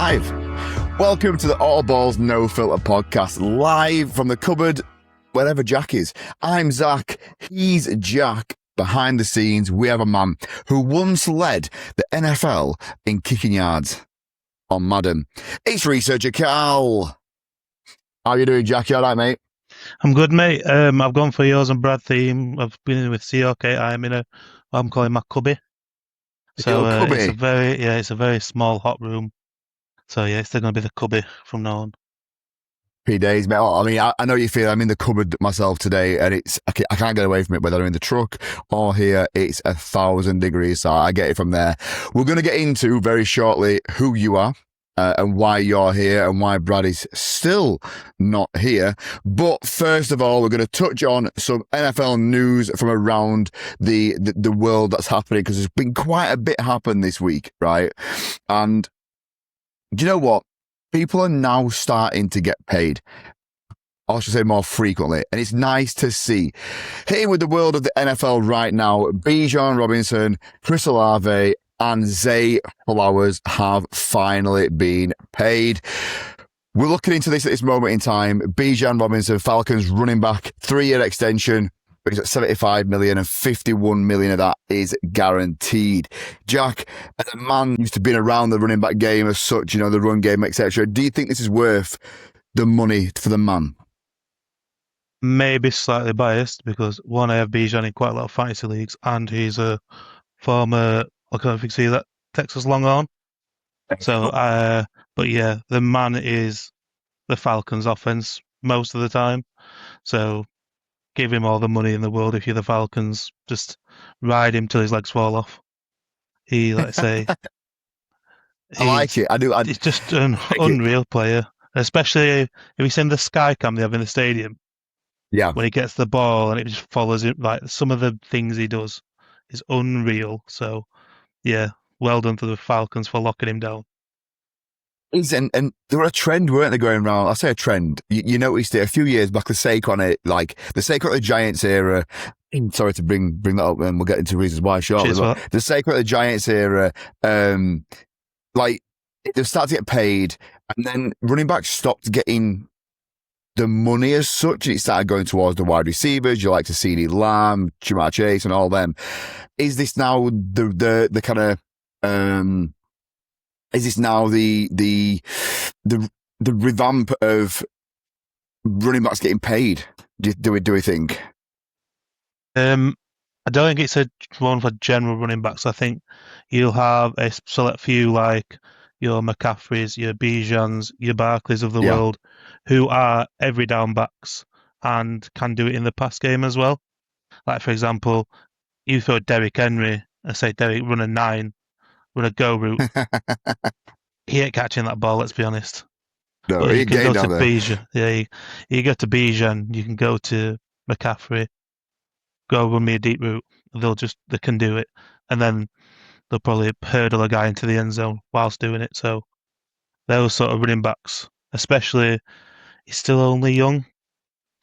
live. Welcome to the All Balls No Filter podcast, live from the cupboard, wherever Jack is. I'm Zach, he's Jack. Behind the scenes, we have a man who once led the NFL in kicking yards on Madden. It's researcher Carl. How you doing, Jack? You all right, mate? I'm good, mate. I've gone for yours and Brad theme. I've been in with COK. I'm calling my cubby. So cubby. it's a very small hot room. So yeah, it's still gonna be the cubby from now on. 3 days, mate. I mean, I know you feel I'm in the cupboard myself today, and I can't get away from it. Whether I'm in the truck or here, it's 1,000 degrees. So I get it from there. We're going to get into very shortly who you are. And why you're here and why Brad is still not here. But first of all, we're going to touch on some NFL news from around the world that's happening, because there's been quite a bit happen this week, right? And do you know what? People are now starting to get paid. I should say more frequently. And it's nice to see. Here with the world of the NFL right now, Bijan Robinson, Chris Olave, and Zay Flowers have finally been paid. We're looking into this at this moment in time. Bijan Robinson, Falcons running back, 3-year extension. He's at 75 million and 51 million of that is guaranteed. Jack, as a man used to be around the running back game as such, you know, the run game, etc., do you think this is worth the money for the man? Maybe slightly biased because one, I have Bijan in quite a lot of fantasy leagues, and he's a former, I can't know if you can see that, Texas Longhorn. So, but yeah, the man is the Falcons offense most of the time. So give him all the money in the world if you're the Falcons. Just ride him till his legs fall off. Let's say, I like it. I do. He's just an unreal player, especially if you send the sky cam they have in the stadium. Yeah. When he gets the ball and it just follows him, like some of the things he does is unreal. So, yeah, well done to the Falcons for locking him down. And there were a trend, weren't they, going around? I say a trend. You noticed it a few years back, the Saquon, like the Saquon the Giants era. Sorry to bring that up, and we'll get into reasons why shortly. But the Saquon the Giants era, like they started to get paid, and then running backs stopped getting the money as such, and it started going towards the wide receivers. You like to CeeDee Lamb, Jamar Chase, and all them. Is this now the kind of is this now the revamp of running backs getting paid? Do we think? I don't think it's a one for general running backs. I think you'll have a select few like your McCaffreys, your Bijans, your Barclays of the world, who are every down backs and can do it in the pass game as well. Like, for example, you throw Derrick Henry and say, Derrick, run a 9, run a go route. He ain't catching that ball, let's be honest. No, but you can go to Bijan. Yeah, you go to Bijan, you can go to McCaffrey, go run me a deep route. They can do it. And then they'll probably hurdle a guy into the end zone whilst doing it. So those sort of running backs, especially, he's still only young.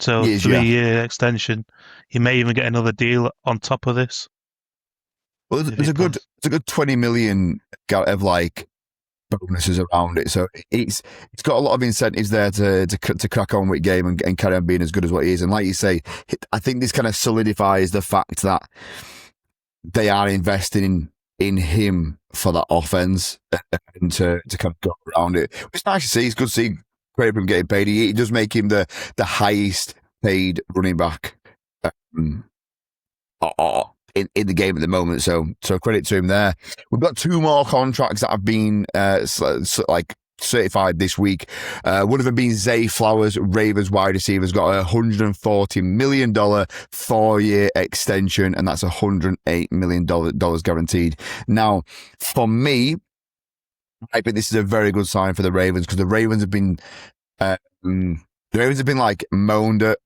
So 3-year extension. He may even get another deal on top of this. Well, it's a good 20 million of like bonuses around it. So it's got a lot of incentives there to crack on with game and carry on being as good as what he is. And like you say, I think this kind of solidifies the fact that they are investing in him for that offense and to kind of go around it. It's nice to see. It's good to see credit for him getting paid. It does make him the highest paid running back in the game at the moment. So credit to him there. We've got 2 more contracts that have been certified this week. One of them being Zay Flowers, Ravens wide receiver, has got a $140 million 4-year extension, and that's $108 million guaranteed. Now, for me, I think this is a very good sign for the Ravens, because the Ravens have been like moaned at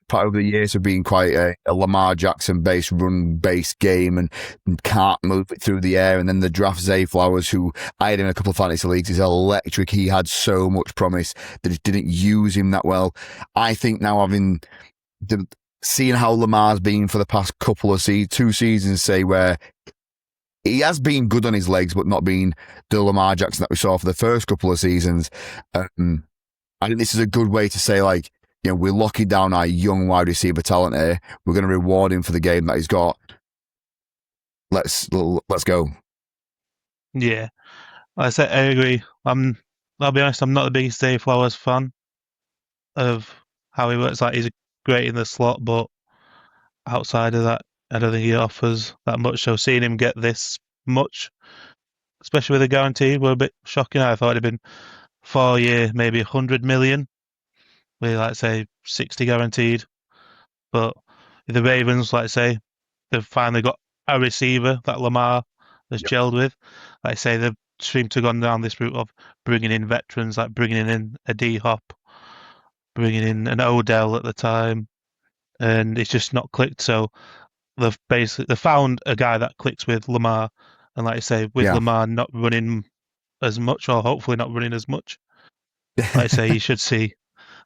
part of the years of being quite a Lamar Jackson based run based game and can't move it through the air. And then the draft Zay Flowers, who I had in a couple of fantasy leagues, is electric. He had so much promise that it didn't use him that well. I think now seeing how Lamar's been for the past couple of 2 seasons, say, where he has been good on his legs, but not been the Lamar Jackson that we saw for the first couple of seasons. I think this is a good way to say, like, you know, we're locking down our young wide receiver talent here. We're going to reward him for the game that he's got. Let's go. Yeah, like I said, I agree. I'll be honest, I'm not the biggest Zay Flowers fan of how he works. Like, he's great in the slot, but outside of that, I don't think he offers that much. So seeing him get this much, especially with a guarantee, were a bit shocking. I thought it'd been 4 year, maybe 100 million, with, like, say, 60 guaranteed. But the Ravens, like I say, they've finally got a receiver that Lamar has gelled with. Like I say, they've seemed to have gone down this route of bringing in veterans, like bringing in a D-Hop, bringing in an Odell at the time, and it's just not clicked. So they've found a guy that clicks with Lamar, and like I say, with Lamar not running as much, or hopefully not running as much, like I say, you should see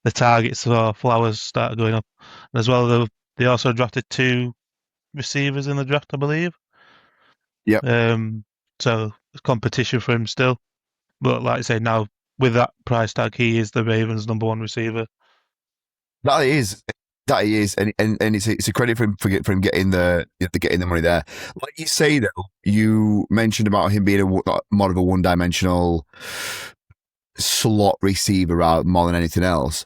the targets for Flowers start going up. And as well, they also drafted 2 receivers in the draft, I believe. Yep. So competition for him still. But like I say, now with that price tag, he is the Ravens' #1 receiver. That he is, and it's a credit for him getting the money there. Like you say though, you mentioned about him being more of a one-dimensional slot receiver more than anything else.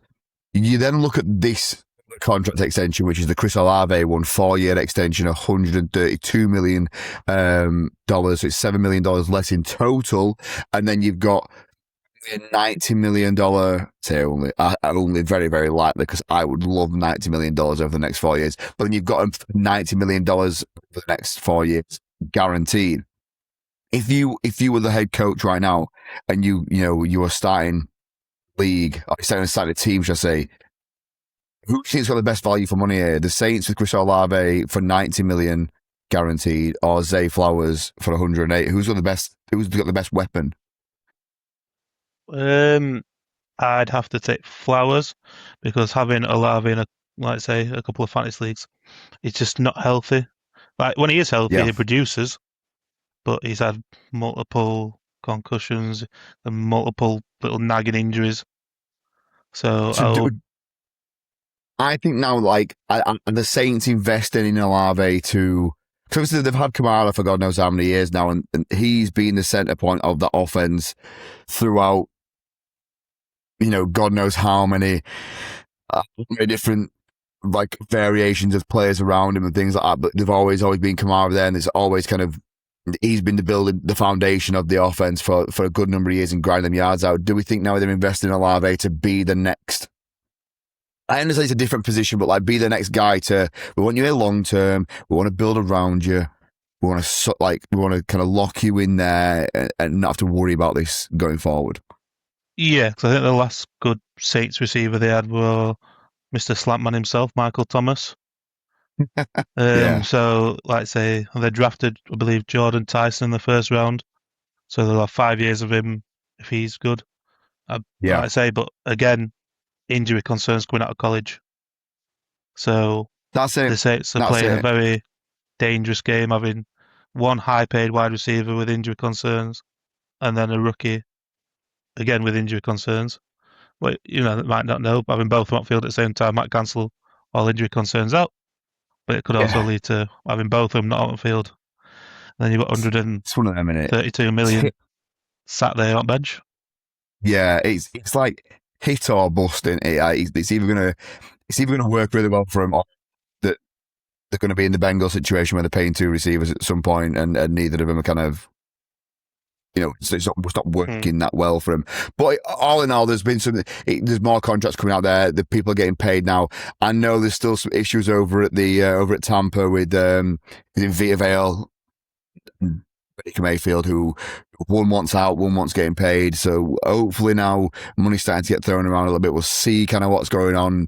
You then look at this contract extension, which is the Chris Olave one, 4-year extension, $132 million. So it's $7 million less in total. And then you've got a $90 million, say only very, very lightly, because I would love $90 million over the next 4 years. But then you've got $90 million over the next 4 years, guaranteed. If you were the head coach right now and you were starting league, or starting a team, should I say, who do you think's got the best value for money here? The Saints with Chris Olave for $90 million guaranteed, or Zay Flowers for 108? Who's got the best weapon? I'd have to take Flowers, because having Olave in a couple of fantasy leagues, it's just not healthy. Like, when he is healthy, he produces, but he's had multiple concussions and multiple little nagging injuries. I think now, like, the Saints investing in Olave to, because they've had Kamara for God knows how many years now, and he's been the center point of the offense throughout, God knows how many different, like, variations of players around him and things like that. But they've always been Kamara there, and it's always he's been the foundation of the offense for a good number of years and grind them yards out. Do we think now they're investing in Olave to be the next? I understand it's a different position, but like, be the next guy we want you here long term. We want to build around you. We want to kind of lock you in there and not have to worry about this going forward. Yeah, because I think the last good Saints receiver they had were Mr. Slapman himself, Michael Thomas. So, like I say, they drafted, I believe, Jordan Tyson in the first round. So they'll have 5 years of him if he's good. Like I say, but again, injury concerns coming out of college. So that's it. The Saints are playing a very dangerous game, having one high-paid wide receiver with injury concerns, and then a rookie, again with injury concerns. But they might not know, having both on field at the same time might cancel all injury concerns out. But it could also lead to having both of them not on field. And then you've got 132 million sat there on bench. Yeah, it's like hit or bust, isn't it? It's either gonna work really well for them, or that they're going to be in the Bengals situation where they're paying 2 receivers at some point, and neither of them are kind of, it's not working that well for him. But all in all, there's been there's more contracts coming out there. The people are getting paid now. I know there's still some issues over at Tampa with Vita Vale, Baker Mayfield, who one wants out, one wants getting paid. So hopefully now money's starting to get thrown around a little bit. We'll see kind of what's going on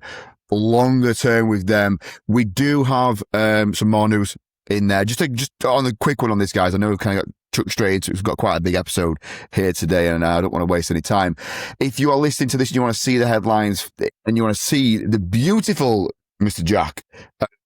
longer term with them. We do have some more news in there. Just on the quick one on this, guys. I know we've kind of got chucked straight into it. We've got quite a big episode here today, and I don't want to waste any time. If you are listening to this and you want to see the headlines and you want to see the beautiful Mr. Jack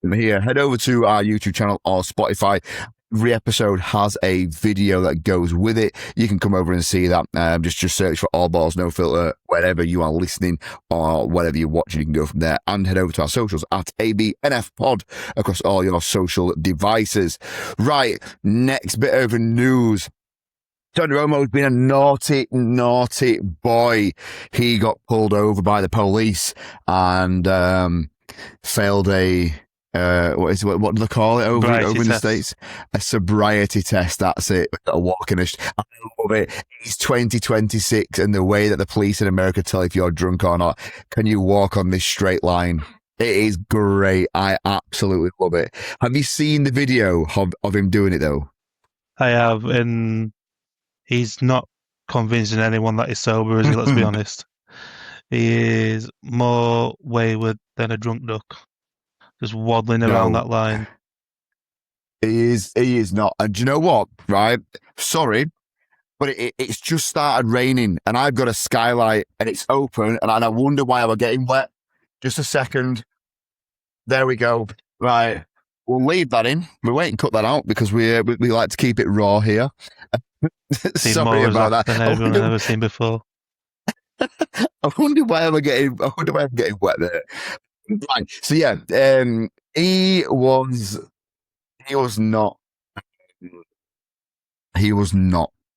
here, head over to our YouTube channel or Spotify. every episode has a video that goes with it. You can come over and see that. Just search for All Balls No Filter wherever you are listening or whatever you're watching. You can go from there and head over to our socials at ABNF Pod across all your social devices. Right, next bit of news. Tony Romo's been a naughty, naughty boy. He got pulled over by the police and failed a what do they call it over in the States? A sobriety test. That's it. A walking. I love it. It's 2026, and the way that the police in America tell if you're drunk or not, can you walk on this straight line? It is great. I absolutely love it. Have you seen the video of him doing it though? I have, and he's not convincing anyone that he's sober, is he? Let's be honest. He is more wayward than a drunk duck, just waddling around that line. He is not. And do you know what? Right? Sorry, but it's just started raining, and I've got a skylight, and it's open, and I wonder why I'm getting wet. Just a second. There we go. Right. We'll leave that in. We won't cut that out because we like to keep it raw here. Sorry about that. Than everyone I've ever seen before. I wonder why I'm getting wet there. Right. So yeah, he was not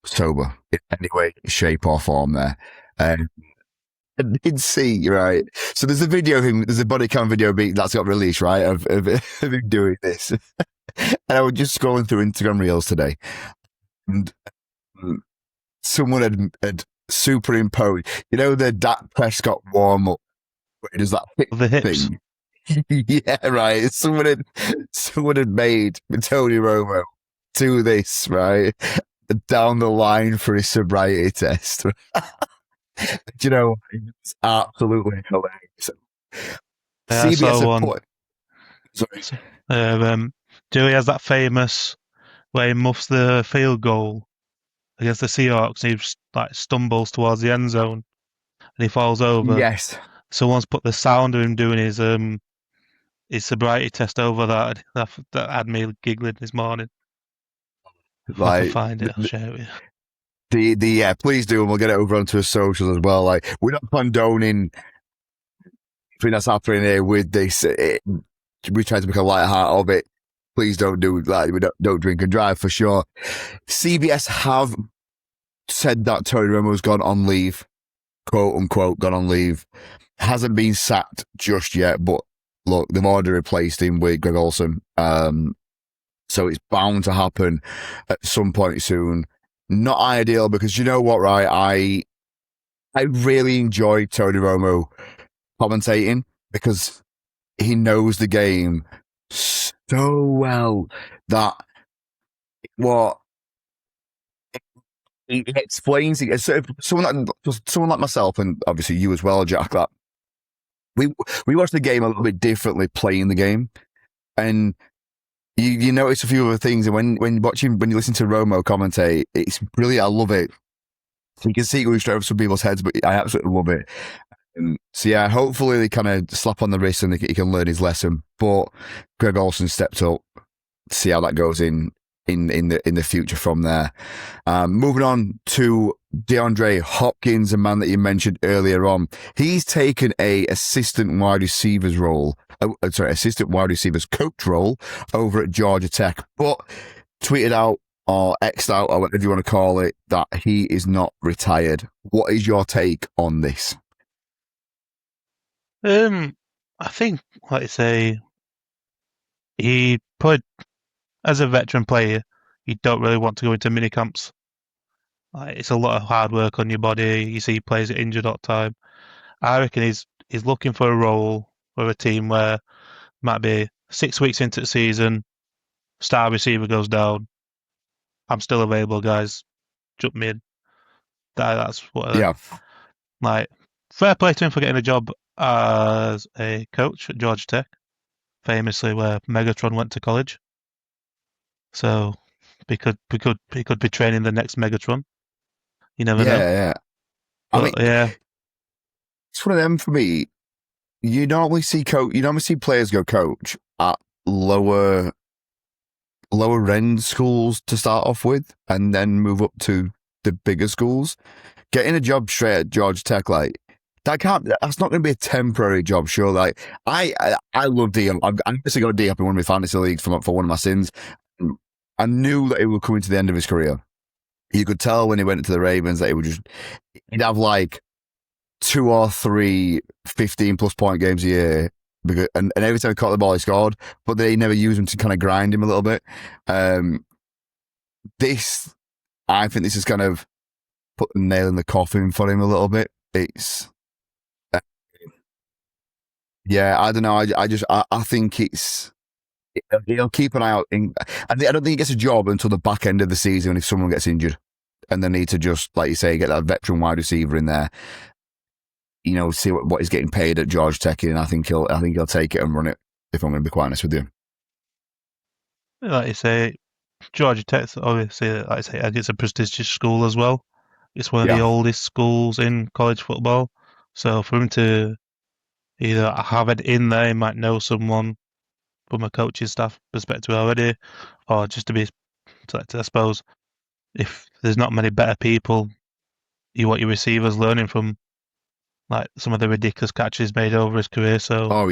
sober in any way, shape, or form there. I did see, right? So there's a video of him, there's a body cam video that's got released, right, of him doing this. And I was just scrolling through Instagram Reels today, and someone had superimposed, you know, the Dak Prescott warm up, where he does that the hips thing. Yeah, right. Someone had made Tony Romo do this, right, down the line for his sobriety test. Do you know, it's absolutely hilarious. CBS Sorry. Dewey has that famous where he muffs the field goal against the Seahawks, and he like stumbles towards the end zone and he falls over. Yes. Someone's put the sound of him doing his sobriety test over that. That had me giggling this morning. If I can find it, I'll share it with you. Yeah, please do, and we'll get it over onto our socials as well. Like, we're not condoning everything that's happening here with this. We try to make a light heart of it. Please don't do that. We don't drink and drive for sure. CBS have said that Tony Romo's gone on leave, quote unquote, gone on leave. Hasn't been sacked just yet, but look, they've already replaced him with Greg Olsen. So it's bound to happen at some point soon. Not ideal, because you know what, right? I really enjoy Tony Romo commentating because he knows the game so well that what he explains it. Someone like myself, and obviously you as well, Jack, that we watch the game a little bit differently playing the game, and you notice a few other things, and when you listen to Romo commentate, it's brilliant. I love it. You can see it going straight over some people's heads, but I absolutely love it. So yeah, hopefully they kind of slap on the wrist and he can learn his lesson. But Greg Olsen stepped up. See how that goes in the future from there. Moving on to DeAndre Hopkins, a man that you mentioned earlier on. He's taken a assistant wide receivers coach role over at Georgia Tech, but tweeted out or X'd out or whatever you want to call it that he is not retired. What is your take on this? I think, like you say, he put, as a veteran player, you don't really want to go into mini camps. Like, it's a lot of hard work on your body. You see players get injured all the time. I reckon he's looking for a role for a team where might be 6 weeks into the season, star receiver goes down. I'm still available, guys. Jump me in. That's what. Yeah. Like, fair play to him for getting a job as a coach at Georgia Tech, famously where Megatron went to college. So he could be training the next Megatron. You never know. Yeah. Yeah. It's one of them for me. You normally see players go coach at lower lower end schools to start off with, and then move up to the bigger schools. Getting a job straight at Georgia Tech, like that's not going to be a temporary job. Sure, like I love D. I'm actually got D up in one of my fantasy leagues for one of my sins. I knew that he was coming to the end of his career. You could tell when he went to the Ravens that he'd have like 2 or 3 15+ point games a year. And every time he caught the ball, he scored, but they never used him to kind of grind him a little bit. I think this is kind of put the nail in the coffin for him a little bit. It's, I don't know. I think he'll keep an eye out. I don't think he gets a job until the back end of the season if someone gets injured, and they need to just, like you say, get that veteran wide receiver in there. See what he's getting paid at Georgia Tech, and I think he'll take it and run it. If I'm going to be quite honest with you, like you say, Georgia Tech, obviously, like I say, it's a prestigious school as well. It's one of the oldest schools in college football. So for him to either have it in there, he might know someone from a coaching staff perspective already, or just to be selected, I suppose. If there's not many better people, you want your receivers learning from, like, some of the ridiculous catches made over his career. So,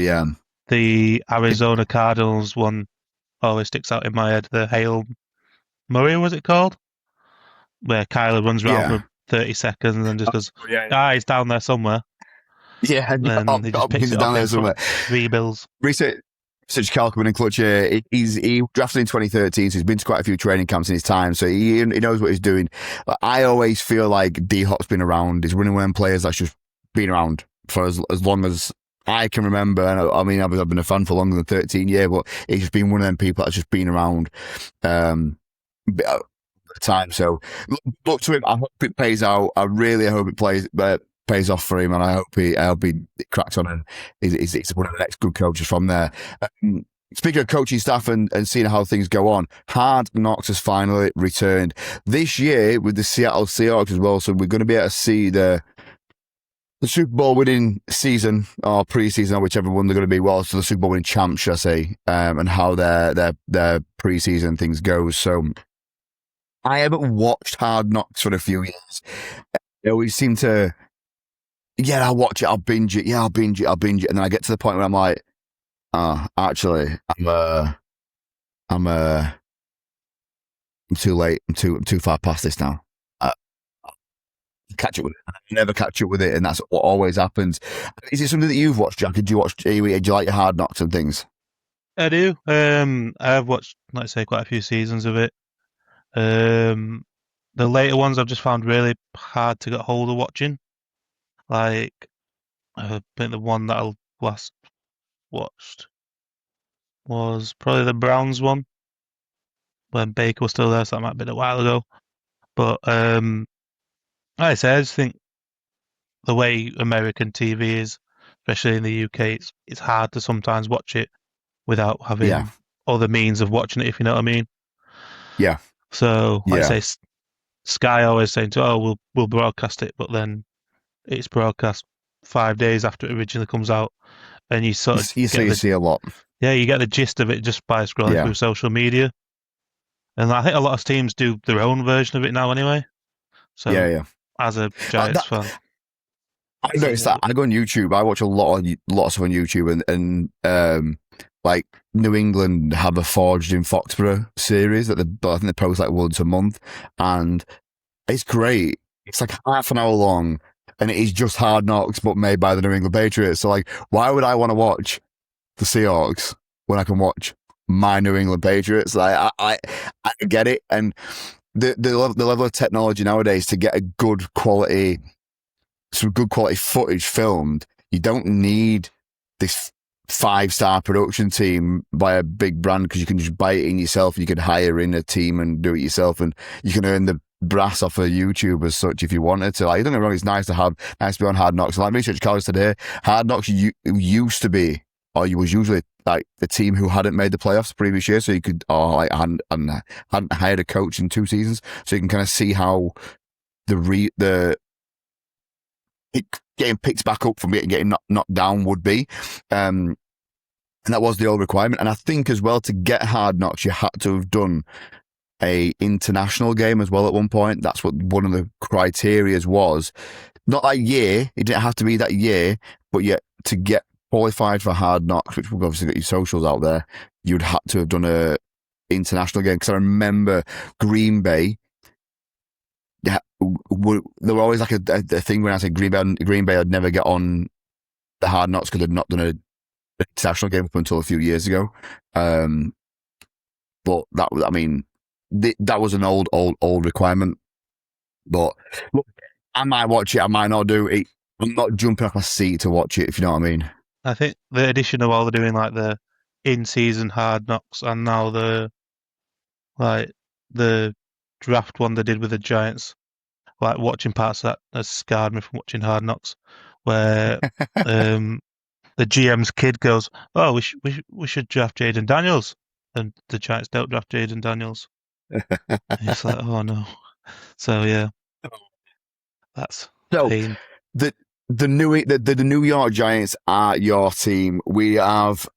the Arizona Cardinals one always sticks out in my head. The Hail Murray, was it called? Where Kyler runs around for 30 seconds and just goes, he's down there somewhere. Yeah, and he just picks it down there somewhere. $3 bills. Research Kalkman and Clutch. He drafted in 2013, so he's been to quite a few training camps in his time, so he knows what he's doing. I always feel like D-Hop's been around. He's one of them players that's just been around for as long as I can remember. And I mean, I've been a fan for longer than 13 years, but he's just been one of them people that's just been around time. So look to him. I hope it pays out. I really hope it pays off for him, and I hope he cracks on and he's one of the next good coaches from there. Speaking of coaching staff and seeing how things go on, Hard Knocks has finally returned this year with the Seattle Seahawks as well. So we're going to be able to see the Super Bowl winning season or preseason, or whichever one they're going to be. Well, so the Super Bowl winning champs, should I say, and how their preseason things goes. So I haven't watched Hard Knocks for a few years. They always seem to, I'll watch it, I'll binge it, I'll binge it, and then I get to the point where I'm like, actually, I'm too late. I'm too far past this now. Catch up with it. I never catch up with it, and that's what always happens. Is it something that you've watched, Jack? Do you like your Hard Knocks and things? I do. I've watched, like I say, quite a few seasons of it. The later ones I've just found really hard to get hold of watching. Like, I think the one that I last watched was probably the Browns one, when Baker was still there, so that might have been a while ago. But like I say, I just think the way American TV is, especially in the UK, it's hard to sometimes watch it without having other means of watching it, if you know what I mean. Yeah. So, like I say, Sky always saying, we'll broadcast it, but then it's broadcast 5 days after it originally comes out, and you sort of see a lot. Yeah, you get the gist of it just by scrolling through social media. And I think a lot of teams do their own version of it now anyway. So, as a Giants fan, I noticed that. I go on YouTube. I watch a lot of stuff on YouTube, and like New England have a Forged in Foxborough series that I think they post like once a month, and it's great. It's like half an hour long, and it is just Hard Knocks, but made by the New England Patriots. So, like, why would I want to watch the Seahawks when I can watch my New England Patriots? Like, I get it, and the level of technology nowadays to get some good quality footage filmed, you don't need this 5-star production team by a big brand, because you can just buy it in yourself. You can hire in a team and do it yourself, and you can earn the brass off of YouTube as such if you wanted to. Like, don't get me wrong, it's nice to be on Hard Knocks. Like Research College today, Hard Knocks used to be, or you was usually like the team who hadn't made the playoffs the previous year, so you could, or like hadn't hired a coach in 2 seasons, so you can kind of see how it getting picked back up from getting knocked down would be. And that was the old requirement. And I think as well, to get Hard Knocks, you had to have done a international game as well at one point. That's what one of the criterias was. Not that year, it didn't have to be that year, but yet to get qualified for Hard Knocks, which we've obviously got your socials out there, you'd had to have done a international game. Because I remember Green Bay, there were always like a thing when I said Green Bay would never get on the Hard Knocks because they'd not done an international game up until a few years ago. But that was, I mean, that was an old requirement. But look, I might watch it, I might not do it. I'm not jumping off my seat to watch it, if you know what I mean. I think the addition of all they're doing, like the in-season Hard Knocks, and now the draft one they did with the Giants, like watching parts of that has scarred me from watching Hard Knocks, where the GM's kid goes, "Oh, we should draft Jaden Daniels," and the Giants don't draft Jaden Daniels. It's like, oh no. So yeah, that's pain. The New York Giants are your team. We've wrapped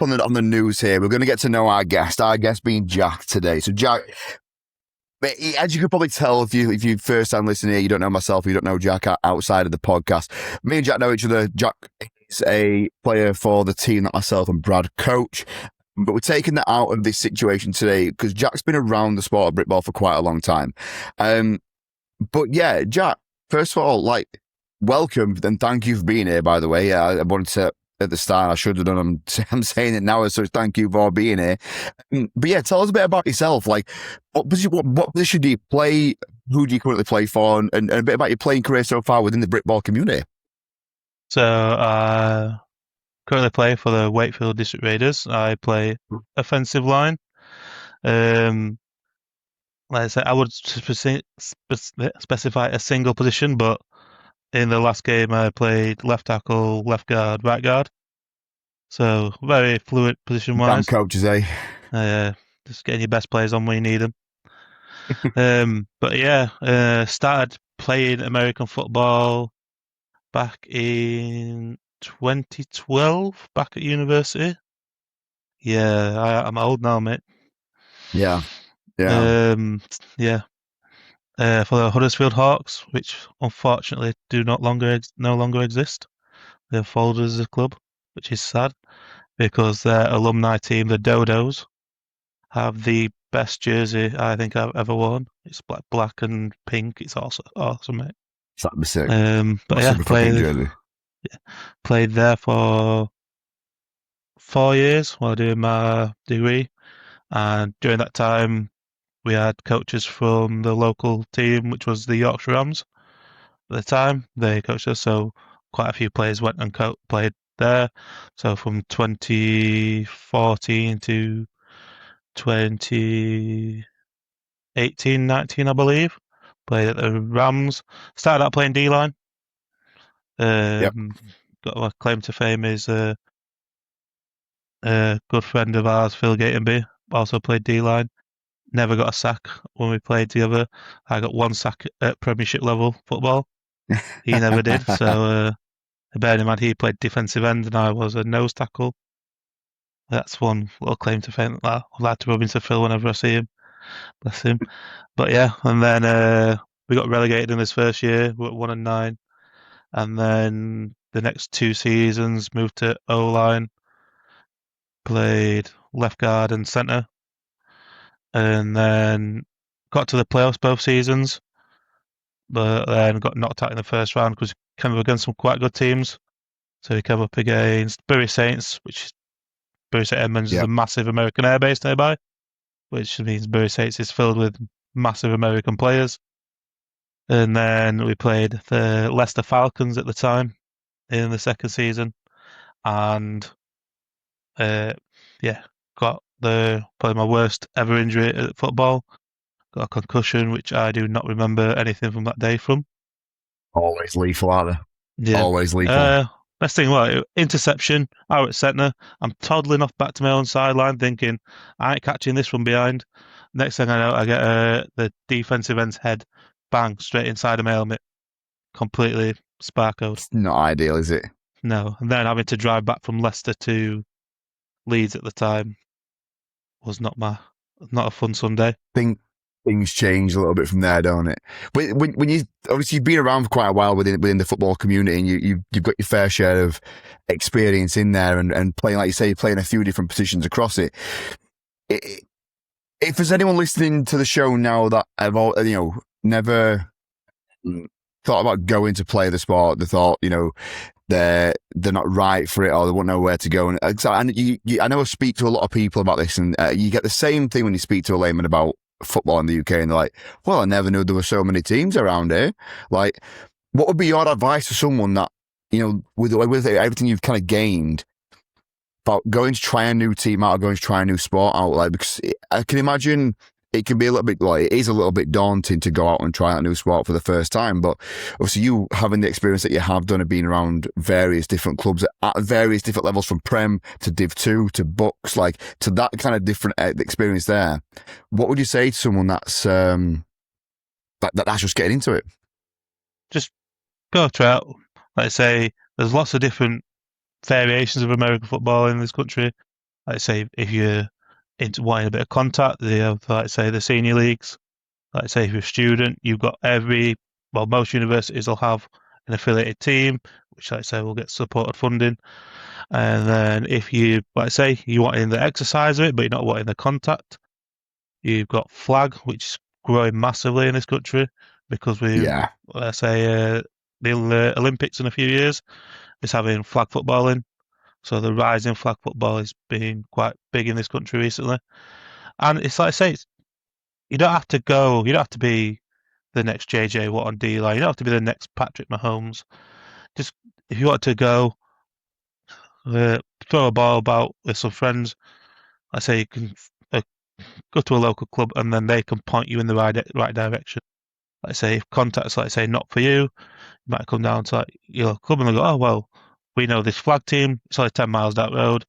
up on the news here. We're going to get to know our guest being Jack today. So Jack, as you could probably tell if you first time listening here, you don't know myself, you don't know Jack outside of the podcast. Me and Jack know each other. Jack is a player for the team that myself and Brad coach. But we're taking that out of this situation today because Jack's been around the sport of Britball for quite a long time. But yeah, Jack, first of all, welcome and thank you for being here, by the way. I wanted to, at the start, I should have done. I'm saying it now, so thank you for being here. But yeah, tell us a bit about yourself. Like, what position do you play? Who do you currently play for? And a bit about your playing career so far within the Britball community. So, currently play for the Wakefield District Radiers. I play offensive line. Like I said, I would specify a single position, but in the last game I played left tackle, left guard, right guard. So very fluid position-wise. Damn coaches, eh? Just getting your best players on when you need them. But yeah, started playing American football back in 2012, back at university. Yeah, I'm old now, mate. Yeah. Yeah. For the Huddersfield Hawks, which unfortunately no longer exist. They're folded as a club, which is sad because their alumni team, the Dodos, have the best jersey I think I've ever worn. It's black and pink. It's awesome, mate. That'd be sick. But yeah, played there for 4 years while doing my degree, and during that time we had coaches from the local team, which was the Yorkshire Rams. At the time, they coached us, so quite a few players went and played there. So from 2014 to 2018, 19, I believe, played at the Rams. Started out playing D-line. Got a claim to fame is a good friend of ours, Phil Gatenby, also played D-line. Never got a sack when we played together. I got one sack at Premiership level football. He never did. So, bearing in mind he played defensive end and I was a nose tackle. That's one little claim to fame. I'd like to rub into Phil whenever I see him. Bless him. But yeah, and then we got relegated in his first year. We were 1-9. And then the next 2 seasons moved to O-line. Played left guard and centre. And then got to the playoffs both seasons, but then got knocked out in the first round because we came up against some quite good teams. So we came up against Bury Saints, which Bury St Edmunds is a massive American airbase nearby, which means Bury Saints is filled with massive American players. And then we played the Leicester Falcons at the time in the second season, and got probably my worst ever injury at football. Got a concussion, which I do not remember anything from that day from. Always lethal, aren't they? Yeah. Always lethal. Best thing, interception, out at centre. I'm toddling off back to my own sideline thinking, I ain't catching this from behind. Next thing I know, I get the defensive end's head, bang, straight inside of my helmet. Completely sparkoed. It's not ideal, is it? No, and then having to drive back from Leicester to Leeds at the time was not a fun Sunday. Think things change a little bit from there, don't it? When you obviously you've been around for quite a while within the football community, and you've got your fair share of experience in there, and playing, like you say, playing a few different positions across it. If there's anyone listening to the show now that have never thought about going to play the sport, they thought they're not right for it, or they won't know where to go. And I know I speak to a lot of people about this, and you get the same thing when you speak to a layman about football in the UK, and they're like, "Well, I never knew there were so many teams around here." Like, what would be your advice to someone that with everything you've kind of gained about going to try a new team out, or going to try a new sport out? Like, because I can imagine it can be a little bit, like, it is a little bit daunting to go out and try out a new sport for the first time. But obviously, you having the experience that you have done of being around various different clubs at various different levels, from Prem to Div 2 to Bucks, like to that kind of different experience there, what would you say to someone that's that's just getting into it? Just go try out. Like I say, there's lots of different variations of American football in this country. Like I say, if you're into wanting a bit of contact, they have, like I say, the senior leagues. Like I say, if you're a student, you've got most universities will have an affiliated team, which, like I say, will get supported funding. And then if you, like I say, you want in the exercise of it, but you're not wanting the contact, you've got flag, which is growing massively in this country because Yeah, let's say, the Olympics in a few years is having flag footballing. So the rise in flag football has been quite big in this country recently. And it's like I say, you don't have to be the next JJ Watt on D-line. You don't have to be the next Patrick Mahomes. Just if you want to go, throw a ball about with some friends, I say you can uh, go to a local club and then they can point you in the right direction. Like I say, if contacts, like I say, not for you, you might come down to like your club and they go, oh well, we know this flag team. It's only 10 miles down the road.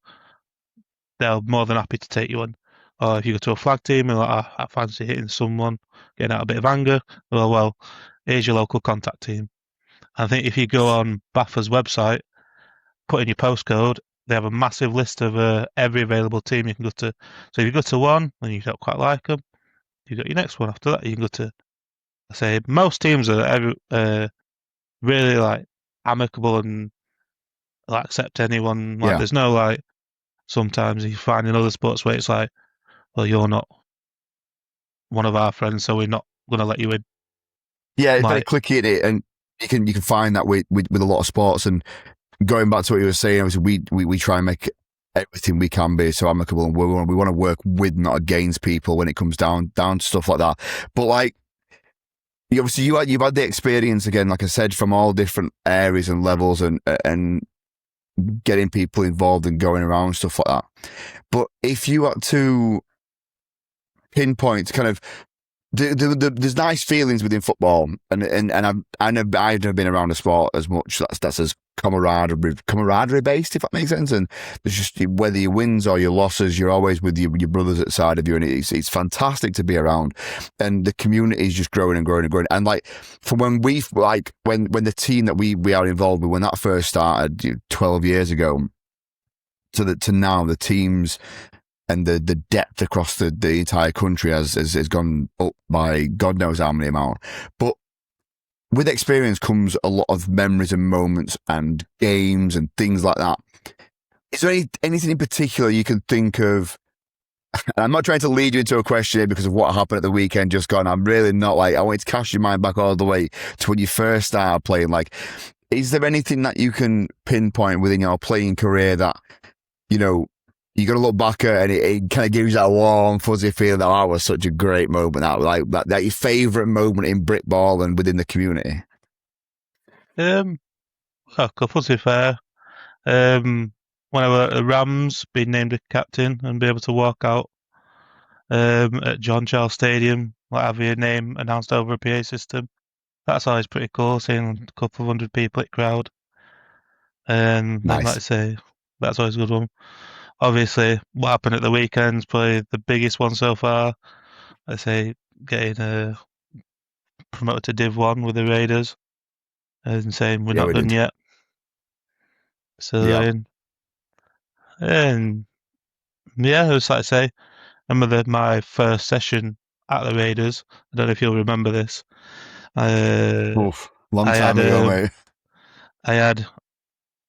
They're more than happy to take you on. Or if you go to a flag team and like, I fancy hitting someone, getting out a bit of anger, well, here's your local contact team. I think if you go on BAFA's website, put in your postcode, they have a massive list of every available team you can go to. So if you go to one and you don't quite like them, you got your next one after that. You can go to, I say, most teams are really like amicable and like, accept anyone. Like, yeah. there's no like, sometimes you find in other sports where it's like, well, you're not one of our friends, so we're not going to let you in. Yeah, it's very Like, clicky in it, and you can find that with a lot of sports. And going back to what you were saying, obviously we try and make everything we can be so amicable, and we want to work with, not against people when it comes down to stuff like that. But like, obviously you've had the experience again, like I said, from all different areas and levels, and getting people involved and going around stuff like that. But if you had to pinpoint kind of there's nice feelings within football, and I've never been around a sport as much that's as camaraderie based, if that makes sense. And there's just, whether you wins or your losses, you're always with your brothers at the side of you, and it's fantastic to be around. And the community is just growing and growing and growing. And like, from when when the team that we are involved with, when that first started 12 years ago, to now, the teams and the depth across the entire country has gone up by God knows how many amount. But with experience comes a lot of memories and moments and games and things like that. Is there anything in particular you can think of? And I'm not trying to lead you into a question here because of what happened at the weekend just gone. I'm really not. Like, I want you to cast your mind back all the way to when you first started playing. Like, is there anything that you can pinpoint within your playing career that, you got to look back at, and it kind of gives you that warm, fuzzy feeling that, that was such a great moment. That your favourite moment in Britball and within the community? a couple to be fair. When I were at the Rams, being named a captain and be able to walk out at John Charles Stadium, like have your name announced over a PA system. That's always pretty cool, seeing a couple of hundred people at crowd. And then, like I Nice. say, that's always a good one. Obviously, what happened at the weekend's probably the biggest one so far. I say getting promoted to Div 1 with the Raiders and saying we're Yeah, not we done did. yet. So, Yeah. and yeah, it was like I say, I remember my first session at the Raiders. I don't know if you'll remember this. Oof. Long I time had ago, mate. I had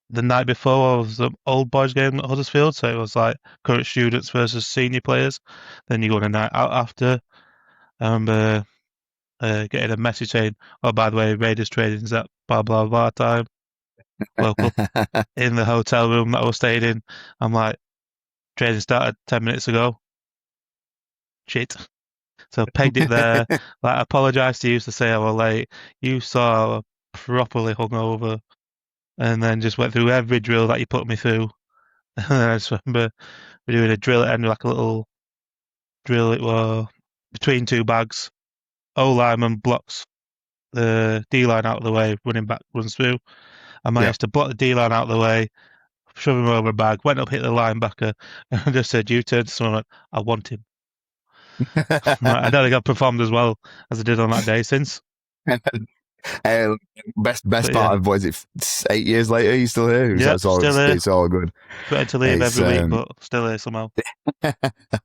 the night before was the old boys game at Huddersfield, so it was like current students versus senior players. Then you go on a night out after. I remember getting a message saying, "Oh, by the way, Raiders training's at blah blah blah time." Woke up in the hotel room that I was staying in. I'm like, training started 10 minutes ago. Shit. So pegged it there. Like, apologised to you to say I was late. You saw I was properly hungover, and then just went through every drill that you put me through. And then I just remember we doing a drill at end, like a little drill. It was between two bags. O lineman blocks the D line out of the way, running back runs through. I Yeah. managed to block the D line out of the way, shove him over a bag, went up, hit the linebacker, and I just said, "You turn to someone, I want him." I don't think I've performed as well as I did on that day since. Uh, best But yeah, part of, what is it, 8 years later, you still here? yep, It's all, still here. it's all good. Threatened to leave It's, every week, but still here somehow.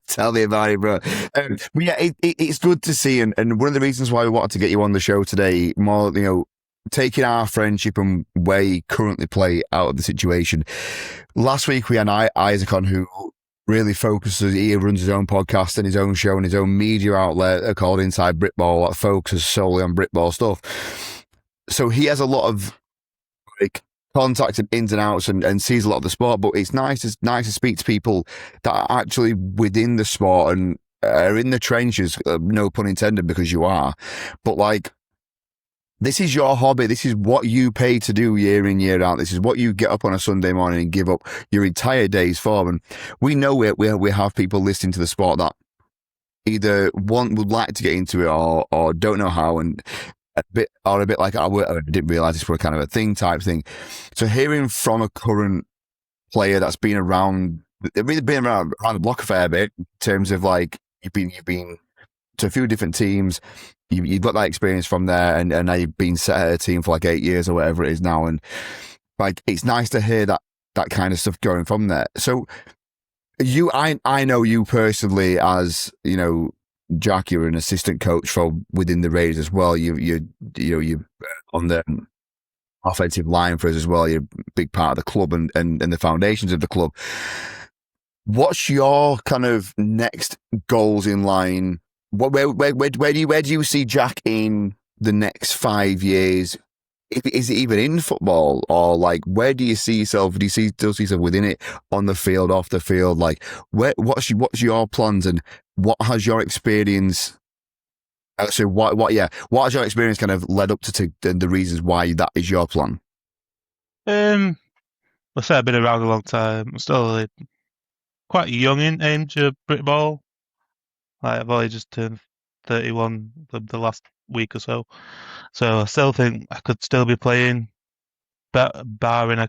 tell me about it, bro. But yeah, it's good to see. And one of the reasons why we wanted to get you on the show today, more, taking our friendship and where you currently play out of the situation. Last week, we had Isaac on, who really focuses. He runs his own podcast and his own show and his own media outlet called Inside Britball that focuses solely on Britball stuff. So he has a lot of like contacts and ins and outs and sees a lot of the sport. But it's nice to speak to people that are actually within the sport and are in the trenches. No pun intended, because you are. But like, this is your hobby. This is what you pay to do year in, year out. This is what you get up on a Sunday morning and give up your entire days for. And we know we have people listening to the sport that either would like to get into it or don't know how, and a bit like, I didn't realize this was kind of a thing type thing. So hearing from a current player that's been around, really been around the block a fair bit in terms of like, you've been to a few different teams. You've got that experience from there, and now you've been set at a team for like 8 years or whatever it is now. And like, it's nice to hear that kind of stuff going from there. So I know you personally as, Jack, you're an assistant coach for within the Raiders as well. You're on the offensive line for us as well. You're a big part of the club and the foundations of the club. What's your kind of next goals in line? Where do you see Jack in the next 5 years? Is it even in football, or like, where do you see yourself? Do you still see yourself within it, on the field, off the field? Like, what's your plans, and what has your experience? So what has your experience kind of led up to the reasons why that is your plan? I say I've been around a long time. I'm still quite young in age of Britball. Like, I've only just turned 31 the last week or so. So I still think I could still be playing, barring a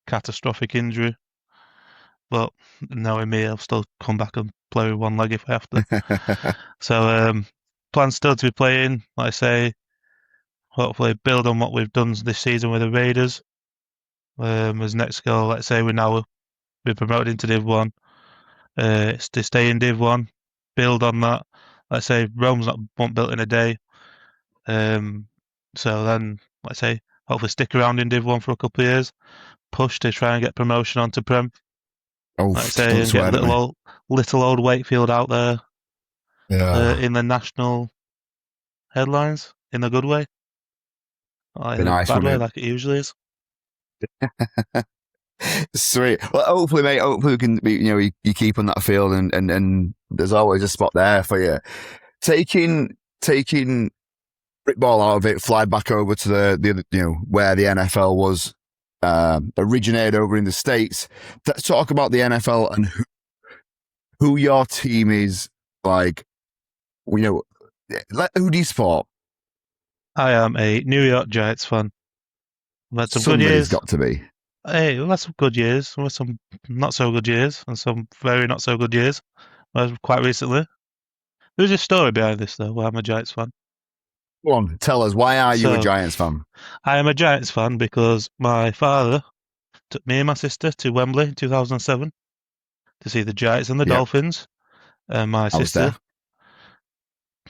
catastrophic injury. But knowing me, I'll still come back and play with one leg if I have to. So plan still to be playing, like I say, hopefully build on what we've done this season with the Raiders. As next goal, let's say we're promoted into Div 1. It's to stay in Div 1, build on that. Let's say Rome's not built in a day. So then, let's say, hopefully stick around in Div 1 for a couple of years, push to try and get promotion onto Prem. Oh, Let's say, don't and swear get at me. little old Wakefield out there Yeah, in the national headlines in a good way, not be in a nice, bad way wouldn't like it usually is. it? Sweet. Well, hopefully, mate. Hopefully, we can. You keep on that field, and there's always a spot there for you. Taking Britball out of it, fly back over to the other, where the NFL was originated over in the States. Let's talk about the NFL and who your team is. Like, who do you support? I am a New York Giants fan. We've had some good Somebody's years. got to be. Hey, we've had some good years, we've had some not so good years, and some very not so good years. Quite recently. There's a story behind this, though, why I'm a Giants fan. Go on, tell us, why are you a So, Giants fan? I am a Giants fan because my father took me and my sister to Wembley in 2007 to see the Giants and the Yeah. Dolphins. And I was there.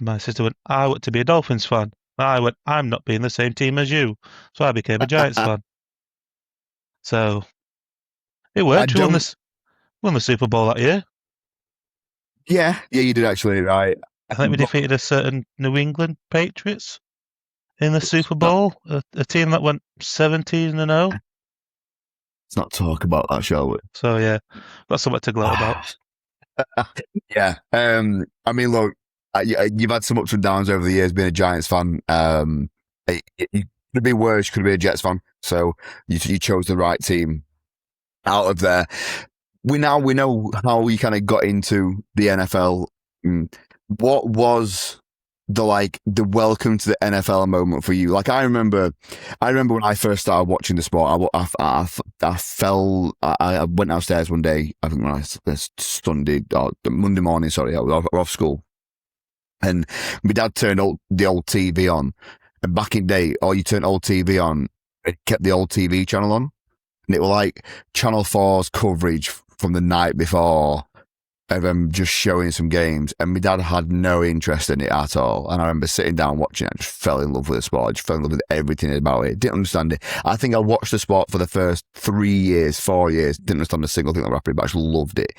my sister went, I want to be a Dolphins fan. I went, I'm not being the same team as you. So I became a Giants fan. So it I worked. We don't. won the Super Bowl that year. Yeah, you did actually, right? I think we defeated a certain New England Patriots in the Super Bowl, a team that went 17-0. Let's not talk about that, shall we? So yeah, got something to gloat about. Yeah. I mean, look, you've had some ups and downs over the years being a Giants fan. It could be worse. You could be a Jets fan. So you chose the right team out of there. We know how we kind of got into the NFL. What was the welcome to the NFL moment for you? Like I remember when I first started watching the sport. I went downstairs one day. I think when I Monday morning. Sorry, I was off school, and my dad turned the old TV on. And back in the day, you turned old TV on, it kept the old TV channel on, and it was like Channel 4's coverage from the night before of them just showing some games, and my dad had no interest in it at all. And I remember sitting down watching it, I just fell in love with the sport. I just fell in love with everything about it. Didn't understand it. I think I watched the sport for the first 4 years. Didn't understand a single thing that happened, but I just loved it.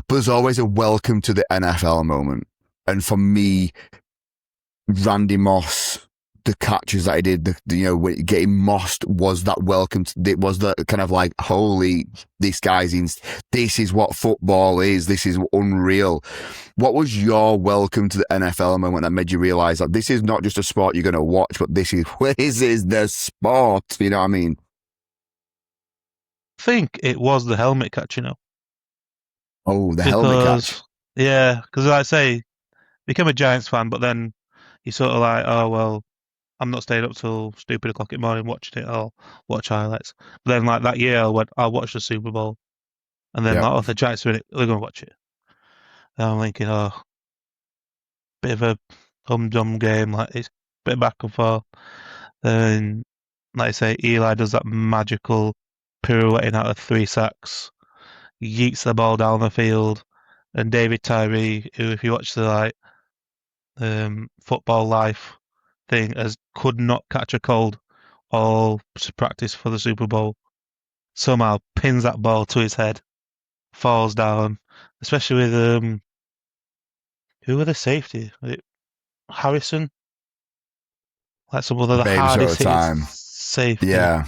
But there's always a welcome to the NFL moment. And for me, Randy Moss, the catches that he did, getting mossed was that welcome. It was the kind of like, holy, this is what football is. This is unreal. What was your welcome to the NFL moment that made you realize that this is not just a sport you're going to watch, but this is the sport? You know what I mean? I think it was the helmet catch, Oh, the helmet catch. Yeah, because like I say, become a Giants fan, but then you sort of like, oh, well, I'm not staying up till stupid o'clock in the morning watching it. I'll watch highlights. But then, like that year, I'll watch the Super Bowl, and then like, the Giants are in it. They're gonna watch it. And I'm thinking, bit of a humdrum game. Like it's a bit back and forth. Then, like I say, Eli does that magical pirouetting out of 3 sacks, yeets the ball down the field, and David Tyree, who, if you watch the Football Life thing, as could not catch a cold all to practice for the Super Bowl, somehow pins that ball to his head, falls down, especially with who were the safety? Was it Harrison? Like some of the hardest hitting safety. Yeah.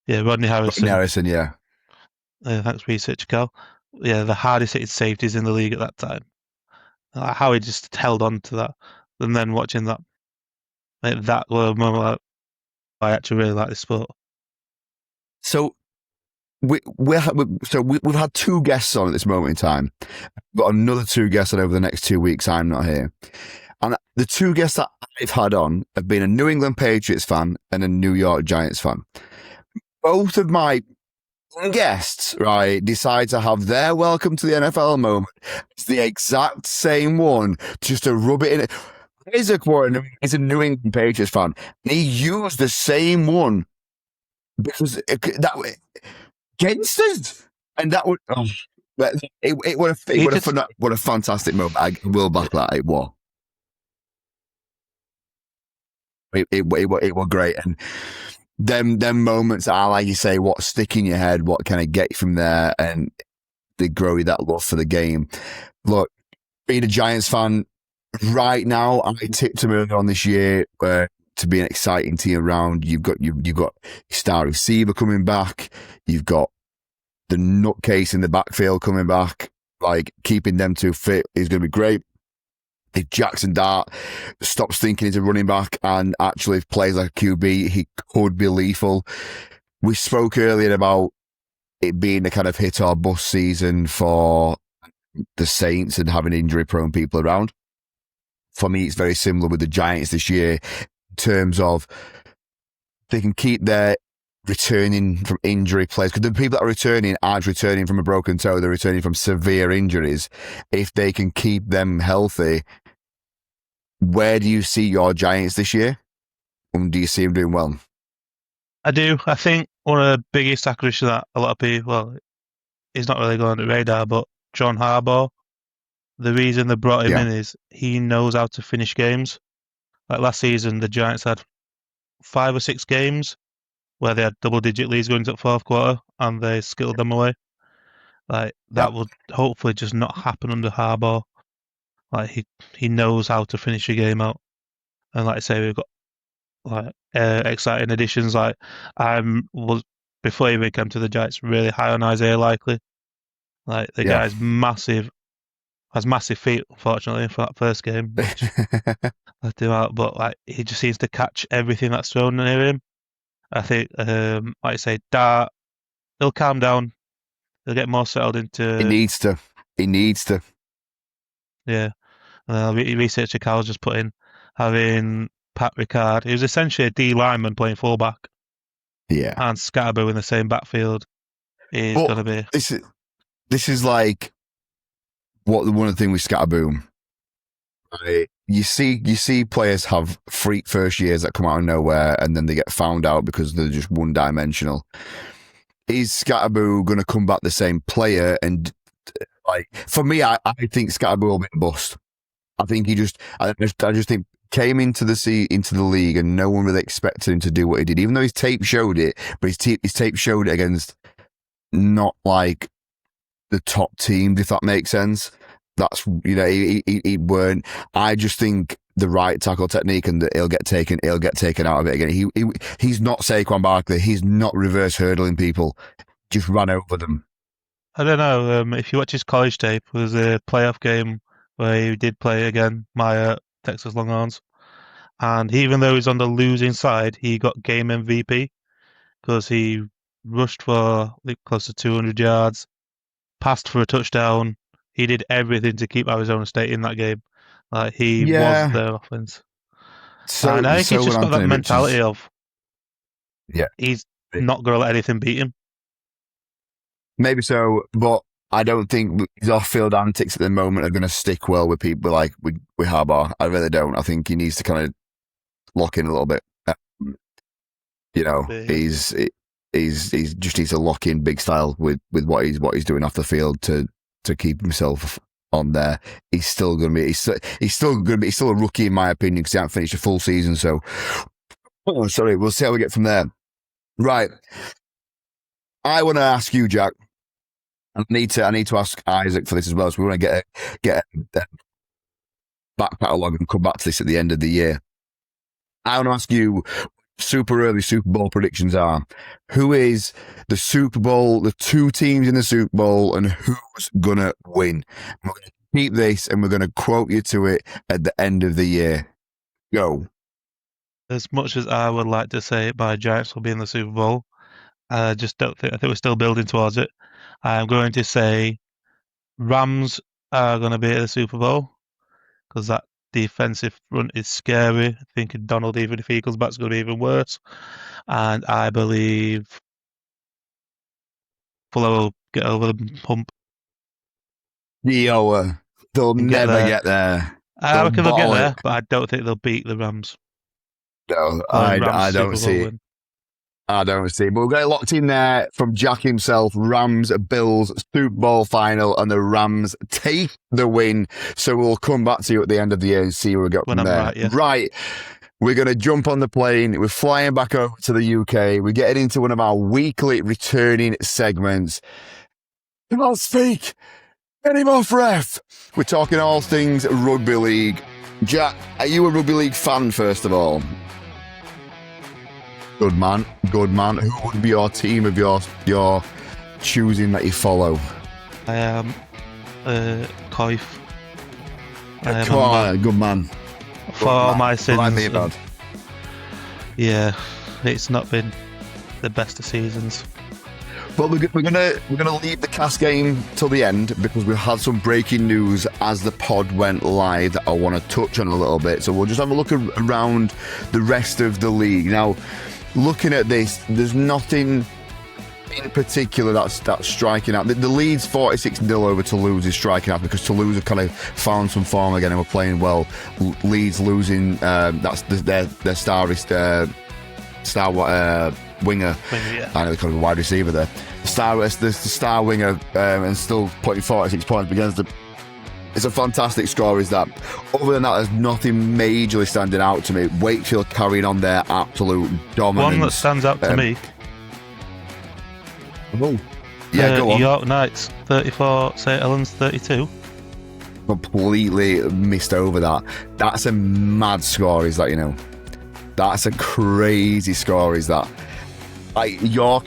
Yeah, Rodney Harrison. Yeah. Thanks, research, Cal. Yeah, the hardest hitting safeties in the league at that time. Like how he just held on to that, and then watching that, that was a moment like, I actually really like this sport. So we've had 2 guests on at this moment in time. We've got another 2 guests on over the next 2 weeks. I'm not here. And the 2 guests that I've had on have been a New England Patriots fan and a New York Giants fan. Both of my guests, right, decide to have their welcome to the NFL moment. It's the exact same one, just to rub it in. Isaac Warren is a New England Patriots fan, and he used the same one because that against us, and that would what a fantastic moment. I will back that. It was. It was great, and them moments are, like you say, what stick in your head, what kind of get you from there, and they grow you that love for the game. Look, being a Giants fan right now, I tipped them earlier on this year to be an exciting team around. You've got star receiver coming back. You've got the nutcase in the backfield coming back. Like, keeping them 2 fit is going to be great. If Jackson Dart stops thinking he's a running back and actually plays like a QB, he could be lethal. We spoke earlier about it being a kind of hit or bust season for the Saints and having injury-prone people around. For me, it's very similar with the Giants this year in terms of they can keep their returning from injury players, because the people that are returning aren't returning from a broken toe, they're returning from severe injuries. If they can keep them healthy, where do you see your Giants this year? And do you see them doing well? I do. I think one of the biggest acquisitions that a lot of people, well, he's not really going on the radar, but John Harbaugh, the reason they brought him in is he knows how to finish games. Like last season, the Giants had 5 or 6 games where they had double-digit leads going to the fourth quarter, and they skittled them away. Like that would hopefully just not happen under Harbaugh. Like he knows how to finish a game out, and like I say, we've got like exciting additions. Like was before he even came to the Giants, really high on Isaiah Likely. Like the guy's massive, has massive feet. Unfortunately, for that first game, which left him out. But like he just seems to catch everything that's thrown near him. I think, like I say, Dart, he'll calm down. He'll get more settled into. He needs to. He needs to. Yeah. Researcher Carl's just put in having Pat Ricard. He was essentially a D lineman playing fullback. Yeah. And Scarborough in the same backfield is going to be. This is like one of the things with Scatterboom. Right? You see players have freak first years that come out of nowhere and then they get found out because they're just one dimensional. Is Scatterboo going to come back the same player? And like for me, I think Scatterboo will be a bust. I think I just think came into the league and no one really expected him to do what he did, even though his tape showed it. But his tape showed it against not like the top teams, if that makes sense. That's he weren't. I just think the right tackle technique and that he'll get taken out of it again. He's not Saquon Barkley. He's not reverse hurdling people. Just ran over them. I don't know. If you watch his college tape, there was a playoff game where he did play again, my Texas Longhorns. And even though he's on the losing side, he got game MVP because he rushed for close to 200 yards, passed for a touchdown. He did everything to keep Arizona State in that game. Like he was their offense. And I think he's just got that mentality of he's not going to let anything beat him. Maybe so, but I don't think his off-field antics at the moment are going to stick well with people like with Harbaugh. I really don't. I think he needs to kind of lock in a little bit. He's just needs to lock in big style with what he's doing off the field to keep himself on there. He's still a rookie in my opinion because he hasn't finished a full season. So, we'll see how we get from there. Right, I want to ask you, Jack. I need to ask Isaac for this as well. So we want to get a back catalogue and come back to this at the end of the year. I want to ask you, super early Super Bowl predictions are, who is the Super Bowl, the 2 teams in the Super Bowl, and who's going to win? And we're going to keep this and we're going to quote you to it at the end of the year. Go. As much as I would like to say my Giants will be in the Super Bowl, I just don't think. I think we're still building towards it. I'm going to say Rams are going to be at the Super Bowl because that defensive front is scary. I think Donald, even if he comes back, is going to be even worse. And I believe Fuller will get over the hump. They'll never get there. I reckon they'll get there, but I don't think they'll beat the Rams. No, I don't see it. I don't see. But we've got it locked in there from Jack himself. Rams, Bills, Super Bowl final, and the Rams take the win. So we'll come back to you at the end of the year and see where we got from there. Right, yes. Right. We're going to jump on the plane. We're flying back over to the UK. We're getting into one of our weekly returning segments. Can't Speyk. Get him off, ref. We're talking all things rugby league. Jack, are you a rugby league fan, first of all? Good man. Who would be your team of your choosing that you follow? I am Coif. Good man. For all my sins. Bad. Yeah, it's not been the best of seasons. But we're gonna leave the cast game till the end because we've had some breaking news as the pod went live that I want to touch on a little bit. So we'll just have a look around the rest of the league now. Looking at this, there's nothing in particular that's striking out. The Leeds 46-0 over Toulouse is striking out because Toulouse have kind of found some form again and were playing well. Leeds losing, that's their star winger. Yeah. I know they call him a wide receiver there. The star winger, and still putting 46 points against them. It's a fantastic score, is that. Other than that, there's nothing majorly standing out to me. Wakefield carrying on their absolute dominance. One that stands out to me. Oh, yeah, go on. York Knights 34, St Helens 32. Completely missed over that. That's a mad score, is that, you know? That's a crazy score, is that. Like, York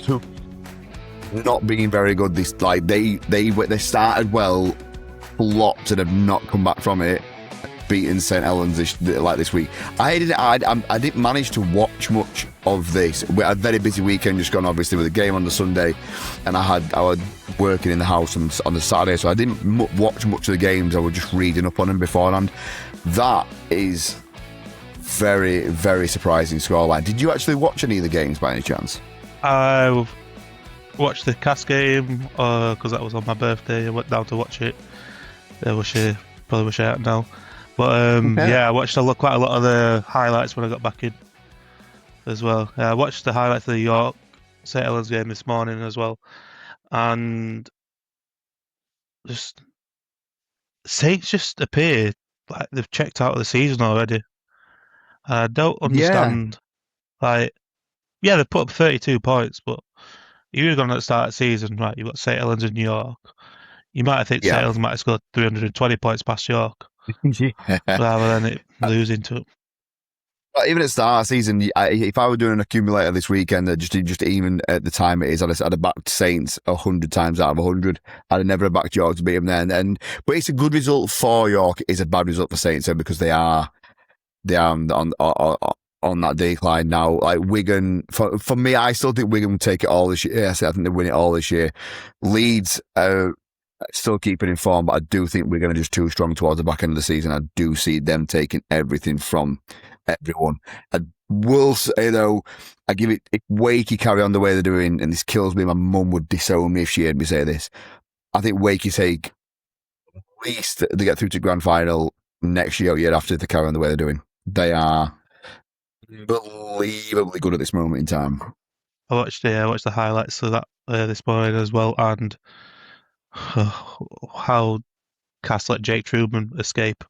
not being very good. This, like, they started well, flopped, and have not come back from it. Beating St Helens this week. I didn't manage to watch much of this. We had a very busy weekend just gone, obviously, with the game on the Sunday, and I was working in the house on the Saturday, so I didn't watch much of the games. I was just reading up on them beforehand. That is very, very surprising scoreline. Did you actually watch any of the games by any chance? I watched the Cass game because that was on my birthday. I went down to watch it. Probably wish I hadn't now. But yeah, I watched quite a lot of the highlights when I got back in as well. I watched the highlights of the York St Helens game this morning as well, and Saints just appear like they've checked out of the season already. I don't understand. Like, yeah, they've put up 32 points, but you were going at the start of the season, right? You've got St Helens and York. You might think St Helens might have scored 320 points past York. Rather than it losing to it. But even at the start of the season, if I were doing an accumulator this weekend, just even at the time it is, I'd have backed Saints 100 times out of 100. I'd have never backed York to beat them then. But it's a good result for York. It's a bad result for Saints because they are on that decline now. Like Wigan, for me, I still think Wigan will take it all this year. I think they win it all this year. Leeds still keeping in form, but I do think we're going to just too strong towards the back end of the season. I do see them taking everything from everyone. I will say though, I give it, if Wakey carry on the way they're doing, and this kills me, my mum would disown me if she heard me say this. I think Wakey take at least they get through to grand final next year or year after they carry on the way they're doing. They are unbelievably good at this moment in time. I watched the highlights of that this morning as well, and how Cass let Jake Truman escape.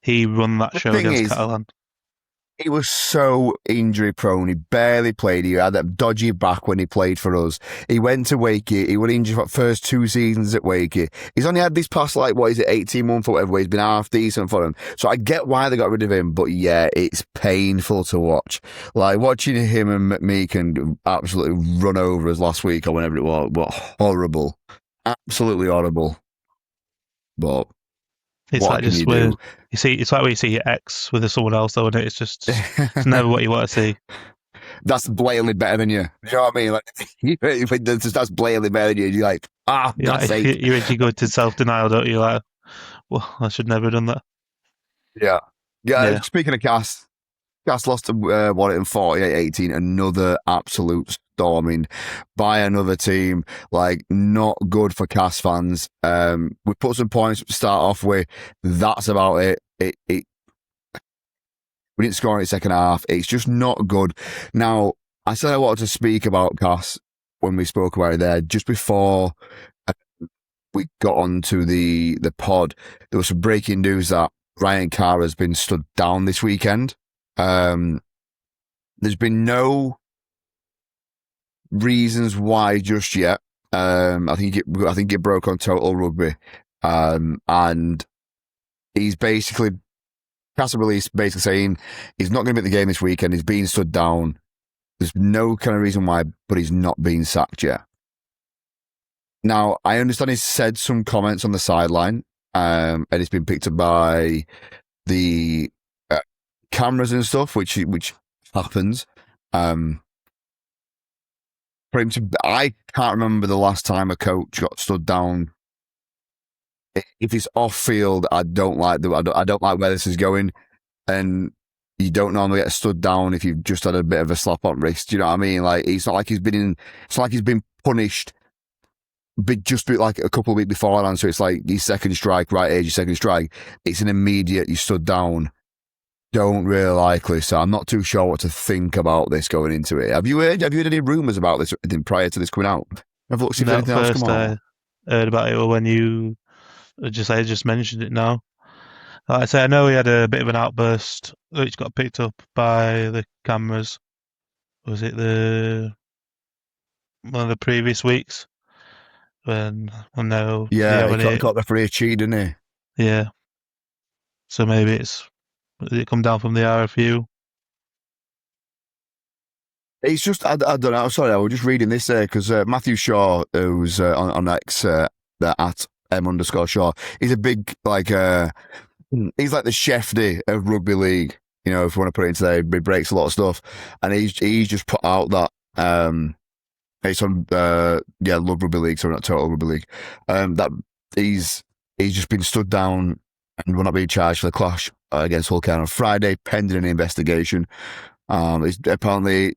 He run that show against Catalan. He was so injury prone. He barely played. He had that dodgy back when he played for us. He went to Wakey. He was injured for the first 2 seasons at Wakey. He's only had this past, 18 months or whatever, where he's been half decent for him. So I get why they got rid of him, but yeah, it's painful to watch. Like, watching him and McMeekan absolutely run over us last week or whenever it was. What horrible. Absolutely horrible. But it's what like just where you see, it's like when you see your ex with someone else, though, isn't it? It's never what you want to see. That's blatantly better than you. You know what I mean? Like, that's blatantly better than you. You're like, God's sake. You go into self-denial, don't you? Like, well, I should never have done that. Yeah. Speaking of Cass lost to Warrington 48-18. Another absolute storming by another team. Like, not good for Cass fans. We put some points to start off with. That's about it. We didn't score in the second half. It's just not good. Now, I said I wanted to speak about Cass when we spoke about it there. Just before we got onto the pod, there was some breaking news that Ryan Carr has been stood down this weekend. There's been no reasons why just yet. I think it broke on Total Rugby, and he's basically Cass released basically saying he's not going to be at the game this weekend. He's being stood down. There's no kind of reason why, but he's not being sacked yet. Now, I understand he's said some comments on the sideline, and it's been picked up by the cameras and stuff, which happens. For him to, I can't remember the last time a coach got stood down. If it's off field, I don't like where this is going, and you don't normally get stood down if you've just had a bit of a slap on wrist. Do you know what I mean? Like, it's not like he's been punished. Just like a couple of weeks beforehand, so it's like his second strike, right age, your second strike. It's an immediate, you stood down. don't really likely, so I'm not too sure what to think about this going into it. Have you heard any rumours about this prior to this coming out? Have you looked see if anything else come out? I heard about it when you I just mentioned it now. Like I say, I know he had a bit of an outburst which got picked up by the cameras. Was it one of the previous weeks when they were Yeah, he got referee cheated, didn't he? Yeah. So maybe did it come down from the RFU? It's just I don't know. Sorry, I was just reading this because Matthew Shaw, who's on X at _Shaw, he's a big he's like the Shefty of rugby league. You know, if you want to put it into there, he breaks a lot of stuff, and he's just put out that it's on Love Rugby League, so not Total Rugby League. That he's just been stood down and will not be charged for the clash against Hull County on Friday, pending an investigation. It's apparently.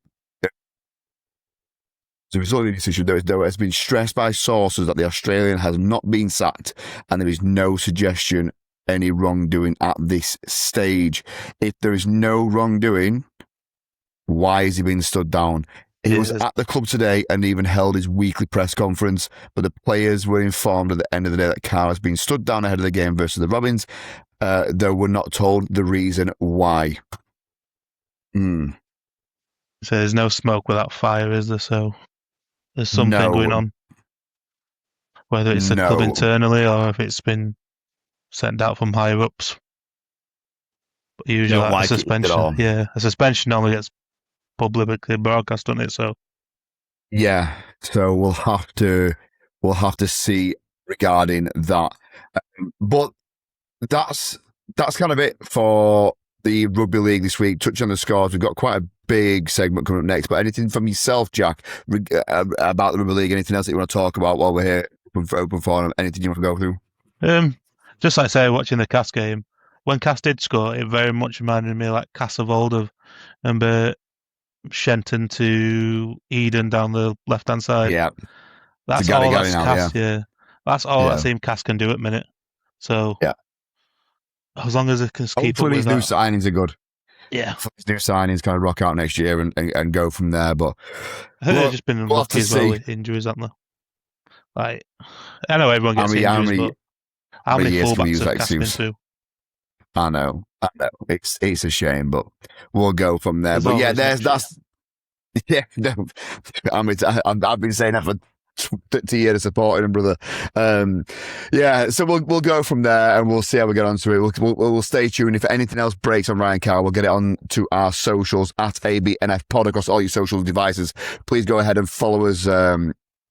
As a result of the decision, there has been stressed by sources that the Australian has not been sacked and there is no suggestion any wrongdoing at this stage. If there is no wrongdoing, why is he being stood down? He was at the club today and even held his weekly press conference, but the players were informed at the end of the day that Carr has been stood down ahead of the game versus the Robins. They were not told the reason why. So there's no smoke without fire, is there? So there's something going on. Whether it's a club internally or if it's been sent out from higher ups. But usually a suspension. Yeah, a suspension normally gets publicly broadcast, doesn't it? So yeah. So we'll have to see regarding that. But that's kind of it for the rugby league this week. Touch on the scores. We've got quite a big segment coming up next. But anything from yourself, Jack, about the rugby league? Anything else that you want to talk about while we're here? Open forum. Anything you want to go through? Just like I say, watching the Cass game, when Cass did score, it very much reminded me like Cass of old. Of remember Shenton to Eden down the left hand side. Yeah, that's all that's Cass. Yeah, that's all that same Cass can do at minute. So yeah, as long as it can keep up with these new signings are good. Yeah, these new signings kind of rock out next year and go from there. But I think they've just been unlucky as well with injuries, haven't they? Like I know everyone gets injuries, but how many fullbacks have Cass been through? I know. It's a shame, but we'll go from there. But yeah, I've been saying that for 30 years of supporting him, brother. So we'll go from there and we'll see how we get onto it. We'll stay tuned. If anything else breaks on Ryan Carr, we'll get it on to our socials at ABNF Pod across all your social devices. Please go ahead and follow us.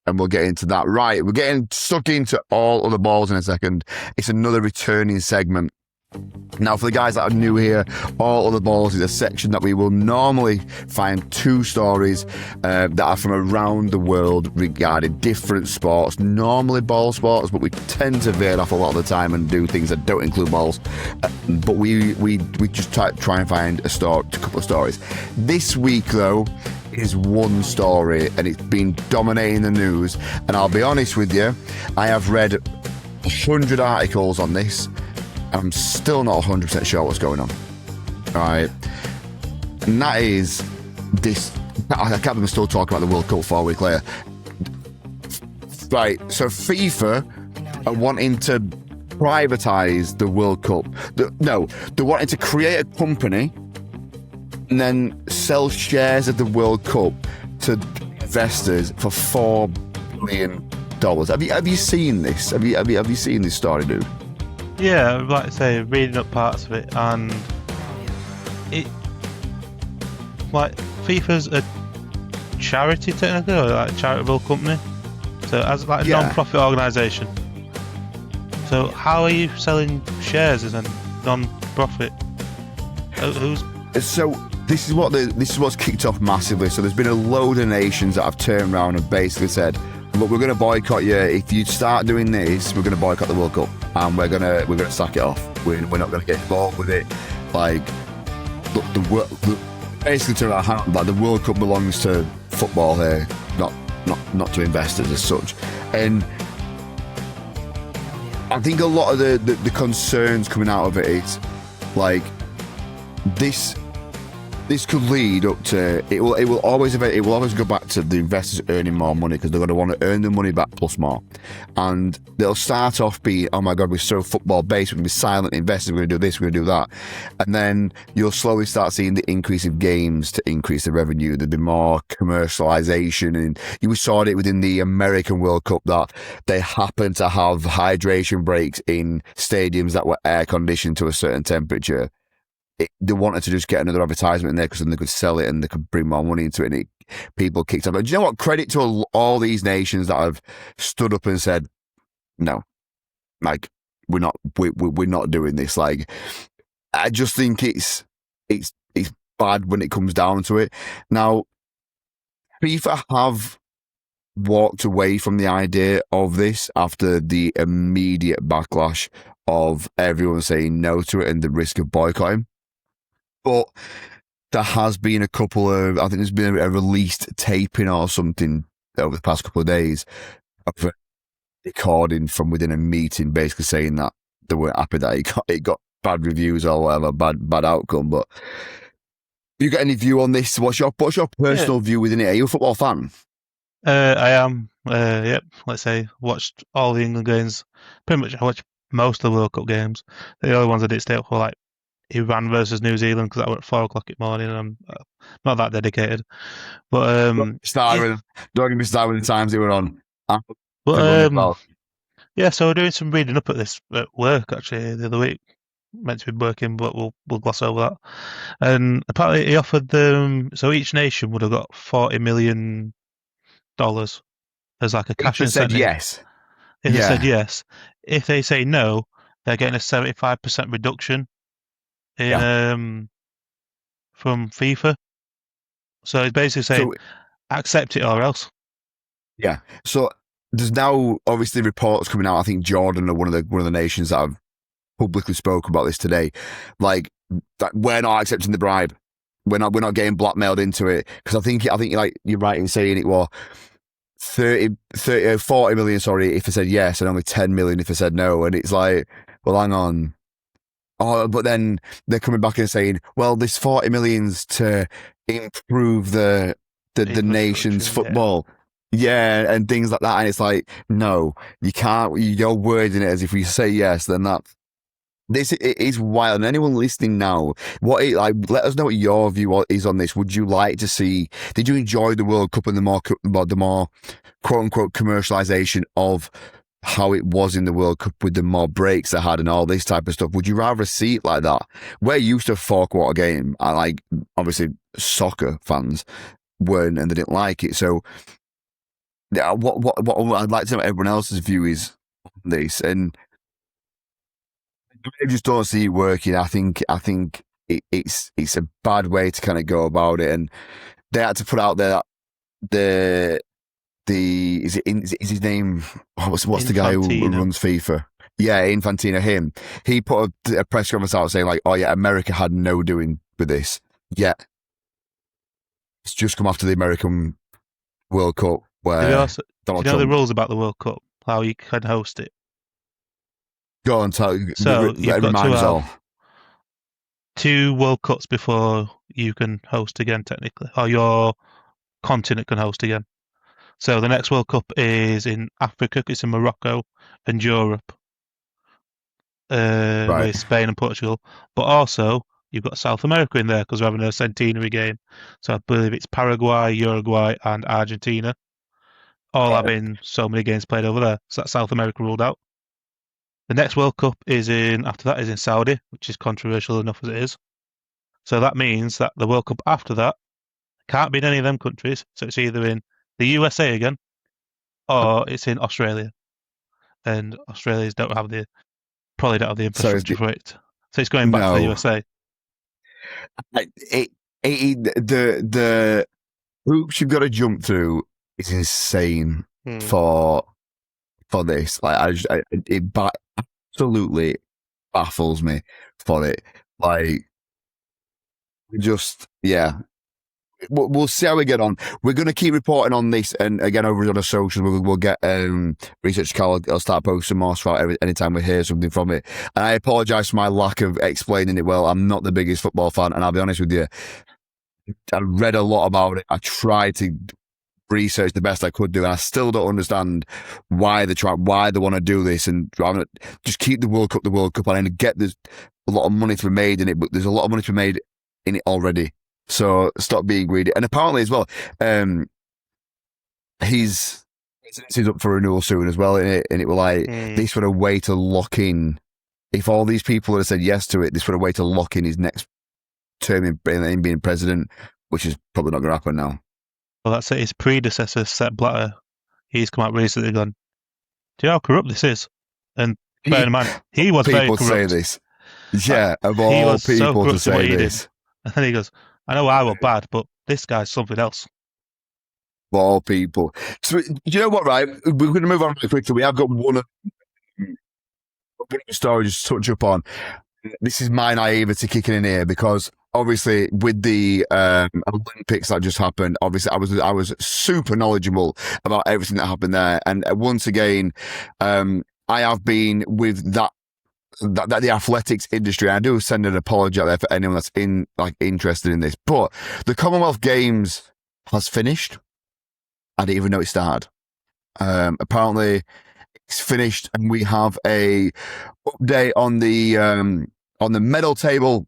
And we'll get into that. Right, we're getting stuck into all of the balls in a second. It's another returning segment. Now, for the guys that are new here, all of the balls is a section that we will normally find two stories that are from around the world regarding different sports, normally ball sports, but we tend to veer off a lot of the time and do things that don't include balls. But we just try and find a couple of stories. This week, though, is one story and it's been dominating the news. And I'll be honest with you, I have read 100 articles on this. I'm still not 100% sure what's going on. All right. And that is this. I can't believe we're still talking about the World Cup 4 weeks later. Right. So FIFA are wanting to privatise the World Cup. They're wanting to create a company and then sell shares of the World Cup to investors for $4 billion. Have you seen this? Have you seen this story, dude? Yeah, I'd like to say reading up parts of it, and it like FIFA's a charity technically, or like a charitable company, so as like a non-profit organisation. So how are you selling shares as a non-profit? So this is what's kicked off massively. So there's been a load of nations that have turned around and basically said, look, we're going to boycott you. If you start doing this, we're going to boycott the World Cup, and we're going to sack it off. We're not going to get involved with it. Like, basically to our hand, like the World Cup belongs to football here, not to investors as such. And I think a lot of the concerns coming out of it is like this could lead up to it will always go back to the investors earning more money because they're going to want to earn the money back plus more, and they'll start off being, oh my god, we're so football based, we're going to be silent investors, we're going to do this, we're going to do that, and then you'll slowly start seeing the increase of games to increase the revenue. There'll be more commercialization, and you saw it within the American World Cup that they happen to have hydration breaks in stadiums that were air conditioned to a certain temperature. They wanted to just get another advertisement in there because then they could sell it and they could bring more money into it, and people kicked up. But do you know what? Credit to all these nations that have stood up and said, no, like, we're not doing this. Like, I just think it's bad when it comes down to it. Now, FIFA have walked away from the idea of this after the immediate backlash of everyone saying no to it and the risk of boycotting. But there has been a couple of, I think there's been a released taping or something over the past couple of days of a recording from within a meeting basically saying that they weren't happy that it got bad reviews or whatever, bad outcome. But you got any view on this? What's your personal view within it? Are you a football fan? I am. Yep. Let's say watched all the England games. Pretty much I watched most of the World Cup games. The only ones I didn't stay up for, like Iran versus New Zealand, because that were at 4:00 in the morning, and I'm not that dedicated. But don't get me started with the times they were on. Yeah. So we're doing some reading up at this at work actually the other week. Meant to be working, but we'll gloss over that. And apparently, he offered them, so each nation would have got $40 million as like a cash incentive. Yes. If they said yes. If they say no, they're getting a 75% reduction in from FIFA. So it's basically saying accept it or else. Yeah. So there's now obviously reports coming out. I think Jordan are one of the nations that have publicly spoke about this today. Like, that we're not accepting the bribe. We're not getting blackmailed into it, because I think like you're right in saying it was 40 million, sorry, if they said yes, and only 10 million if they said no. And it's like, well, hang on. Oh, but then they're coming back and saying, well, this 40 million's to improve the nation's football. Yeah, and things like that. And it's like, no, you can't. You're wording it as if we say yes, then that. It is wild. And anyone listening now, let us know what your view is on this. Would you like to see? Did you enjoy the World Cup and the more quote unquote commercialization of how it was in the World Cup with the more breaks they had and all this type of stuff? Would you rather see it like that? We're used to a 4-quarter game. I like, obviously, soccer fans weren't, and they didn't like it. So, what I'd like to know what everyone else's view is on this, and I just don't see it working. I think it's a bad way to kind of go about it, and they had to put out there that is his name? What's the guy who runs FIFA? Yeah, Infantino. Him. He put a press conference out saying like, "Oh yeah, America had no doing with this. Yeah, it's just come after the American World Cup where do you know the rules about the World Cup? How you can host it? Go on, tell. So you've got to have 2 World Cups before you can host again, technically, or your continent can host again. So the next World Cup is in Africa, it's in Morocco and Europe, with Spain and Portugal. But also, you've got South America in there because we're having a centenary game. So I believe it's Paraguay, Uruguay, and Argentina, all having so many games played over there. So that's South America ruled out. The next World Cup after that is in Saudi, which is controversial enough as it is. So that means that the World Cup after that can't be in any of them countries. So it's either in the USA again, or it's in Australia. And Australians probably don't have the infrastructure for it. So it's going back to the USA. The hoops you've got to jump through is insane for this. Like, it absolutely baffles me for it. Like, just, yeah. we'll see how we get on. We're going to keep reporting on this, and again over on the socials, we'll get research Carl. I'll start posting more throughout anytime we hear something from it. And I apologise for my lack of explaining it well. I'm not the biggest football fan, and I'll be honest with you, I read a lot about it. I tried to research the best I could do, and I still don't understand why they want to do this, and just keep the World Cup on, and get there's a lot of money to be made in it, but there's a lot of money to be made in it already. So stop being greedy. And apparently as well, he's up for renewal soon as well, and it was like this was a way to lock in. If all these people had said yes to it, this was a way to lock in his next term in being president, which is probably not going to happen now. Well, that's it. His predecessor, Sepp Blatter, he's come out recently and gone, do you know how corrupt this is? And bear in mind, he was very corrupt. People say this. Yeah, of all people to say this. And then he goes, I know I was bad, but this guy's something else. Of all people. So, you know what, right? We're going to move on really quickly. We have got one of the stories to touch up on. This is my naivety kicking in here, because obviously with the Olympics that just happened, obviously I was super knowledgeable about everything that happened there. And once again, I have been with that the athletics industry. I do send an apology out there for anyone that's interested in this. But the Commonwealth Games has finished. I didn't even know it started. Apparently, it's finished, and we have a update on the medal table.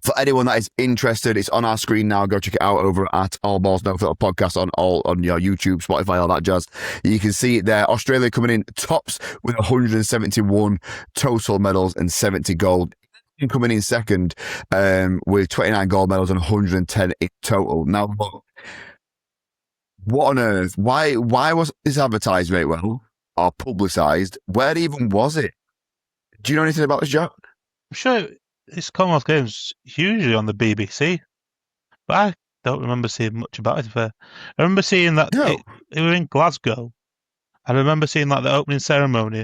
For anyone that is interested, it's on our screen now. Go check it out over at All Balls No Filter Podcast on your YouTube, Spotify, all that jazz. You can see it there. Australia coming in tops with 171 total medals and 70 gold. Coming in second with 29 gold medals and 110 in total. Now, what on earth? Why was this advertised very well or publicised? Where even was it? Do you know anything about this, Jack? I'm sure it's Commonwealth Games usually on the BBC, but I don't remember seeing much about it. I remember seeing that it were in Glasgow. I remember seeing like the opening ceremony,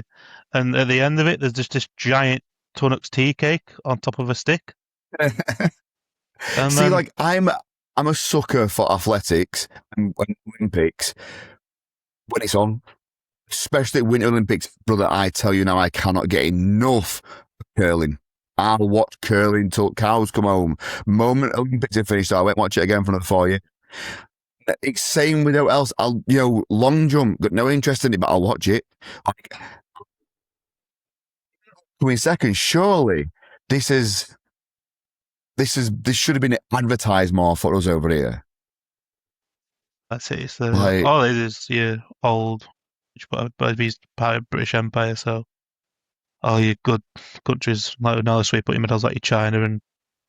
and at the end of it, there's just this giant Tunnock's tea cake on top of a stick. See, like I'm a sucker for athletics and Olympics when it's on, especially Winter Olympics, brother. I tell you now, I cannot get enough of curling. I'll watch curling till cows come home. Moment Olympics are finished, I won't watch it again for another 4 years. It's same with what else. Long jump, got no interest in it, but I'll watch it. Coming second, surely this should have been advertised more for us over here. That's it. It's all it is. Yeah, old, but he's part of British Empire, so. All your good countries, like North we put your medals like your China and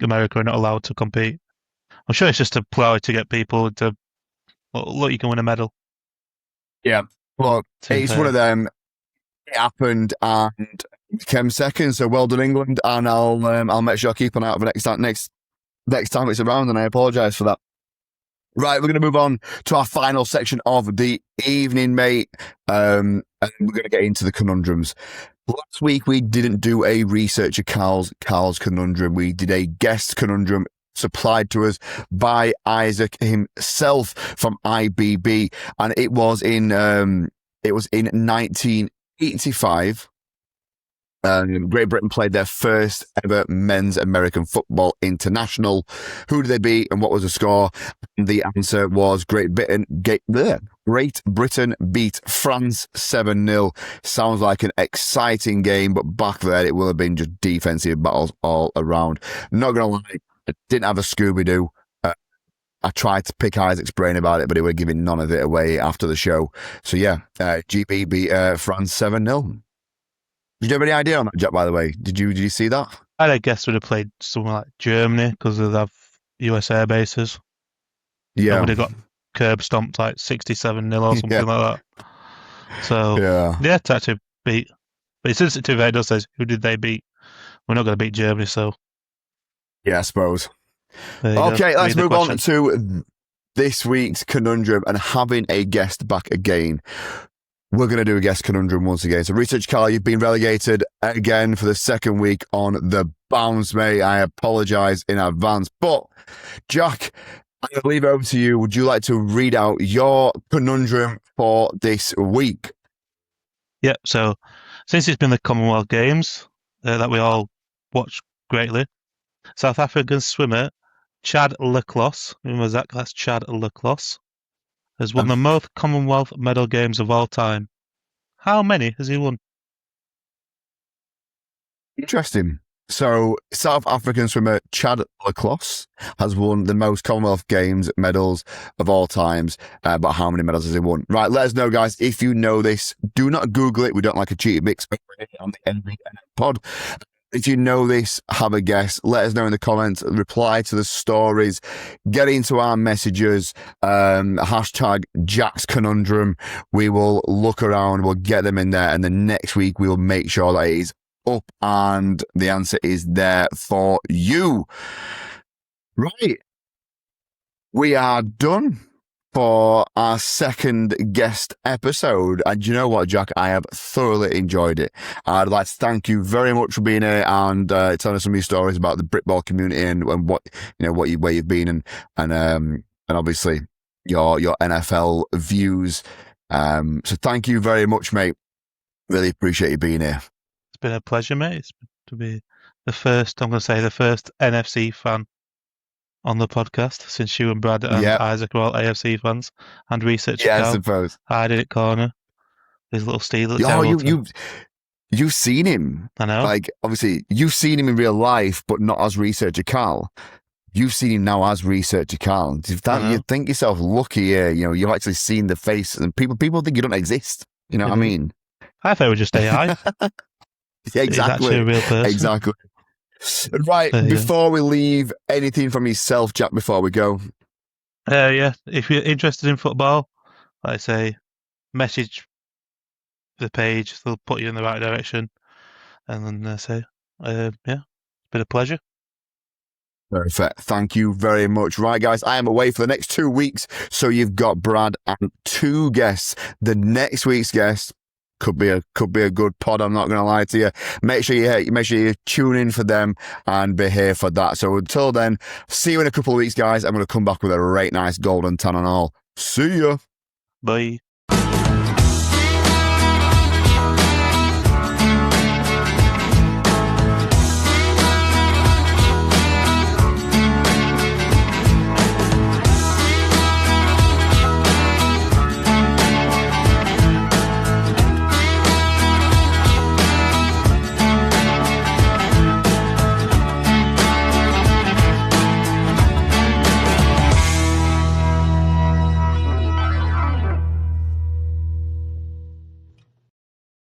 America are not allowed to compete. I'm sure it's just a ploy to get people to look. You can win a medal. Yeah, well, it's one of them. It happened and came second. So well done, England, and I'll make sure I keep an eye out for next time it's around. And I apologise for that. Right, we're going to move on to our final section of the evening, mate. And we're going to get into the conundrums. Last week, we didn't do a researcher Carl's conundrum. We did a guest conundrum supplied to us by Isaac himself from IBB. And it was in 1985. Great Britain played their first ever men's American football international. Who did they beat and what was the score? And the answer was Great Britain beat France 7-0. Sounds like an exciting game, but back then it will have been just defensive battles all around. Not going to lie, I didn't have a Scooby-Doo. I tried to pick Isaac's brain about it, but he would have given none of it away after the show. So yeah, GB beat France 7-0. Did you have any idea on that, Jack, by the way? Did you see that? I guess would have played somewhere like Germany because they have US air bases. Yeah. And would have got curb stomped like 67-0 or something like that. So, yeah, to actually beat. But it's sensitive, it does say, who did they beat? We're not going to beat Germany, so. Yeah, I suppose. Okay, let's move on to this week's conundrum and having a guest back again. We're going to do a guest conundrum once again. So, Research Carl, you've been relegated again for the second week on the bounce, mate. I apologise in advance. But, Jack, I'm going to leave it over to you. Would you like to read out your conundrum for this week? Yep. So, since it's been the Commonwealth Games that we all watch greatly, South African swimmer Chad Leclos, remember Zach? That's Chad Leclos, has won the most Commonwealth medal games of all time. How many has he won? Interesting. So, South African swimmer Chad Leclos has won the most Commonwealth Games medals of all times. But how many medals has he won? Right, let us know, guys, if you know this. Do not Google it. We don't like a cheated mix on the NBN pod. If you know this, have a guess. Let us know in the comments. Reply to the stories. Get into our messages. Hashtag Jack's Conundrum. We will look around. We'll get them in there. And then next week, we will make sure that it is up and the answer is there for you. Right. We are done for our second guest episode. And you know what, Jack? I have thoroughly enjoyed it. I'd like to thank you very much for being here and telling us some of your stories about the Britball community and what, where you've been and obviously your NFL views. So thank you very much, mate. Really appreciate you being here. It's been a pleasure, mate. It's been to be the first NFC fan on the podcast, since you and Brad and Isaac are all AFC fans and research. Yeah, I suppose. Hiding at corner. His little Steve. You've seen him. I know. Like, obviously, you've seen him in real life, but not as researcher Carl. You've seen him now as researcher Carl. You think yourself lucky here. You've actually seen the face, and people think you don't exist. You know what I mean? I thought it was just AI. Yeah, exactly. He's actually a real person. Exactly. Right, before we leave, anything from yourself, Jack, before we go? Yeah, if you're interested in football, like I say, message the page. They'll put you in the right direction. And then say, it's been a pleasure. Perfect. Thank you very much. Right, guys, I am away for the next 2 weeks, so you've got Brad and 2 guests. The next week's guest could be a good pod. I'm not going to lie to you. Make sure you tune in for them and be here for that. So until then, see you in a couple of weeks, guys. I'm going to come back with a right nice golden tan and all. See ya. Bye.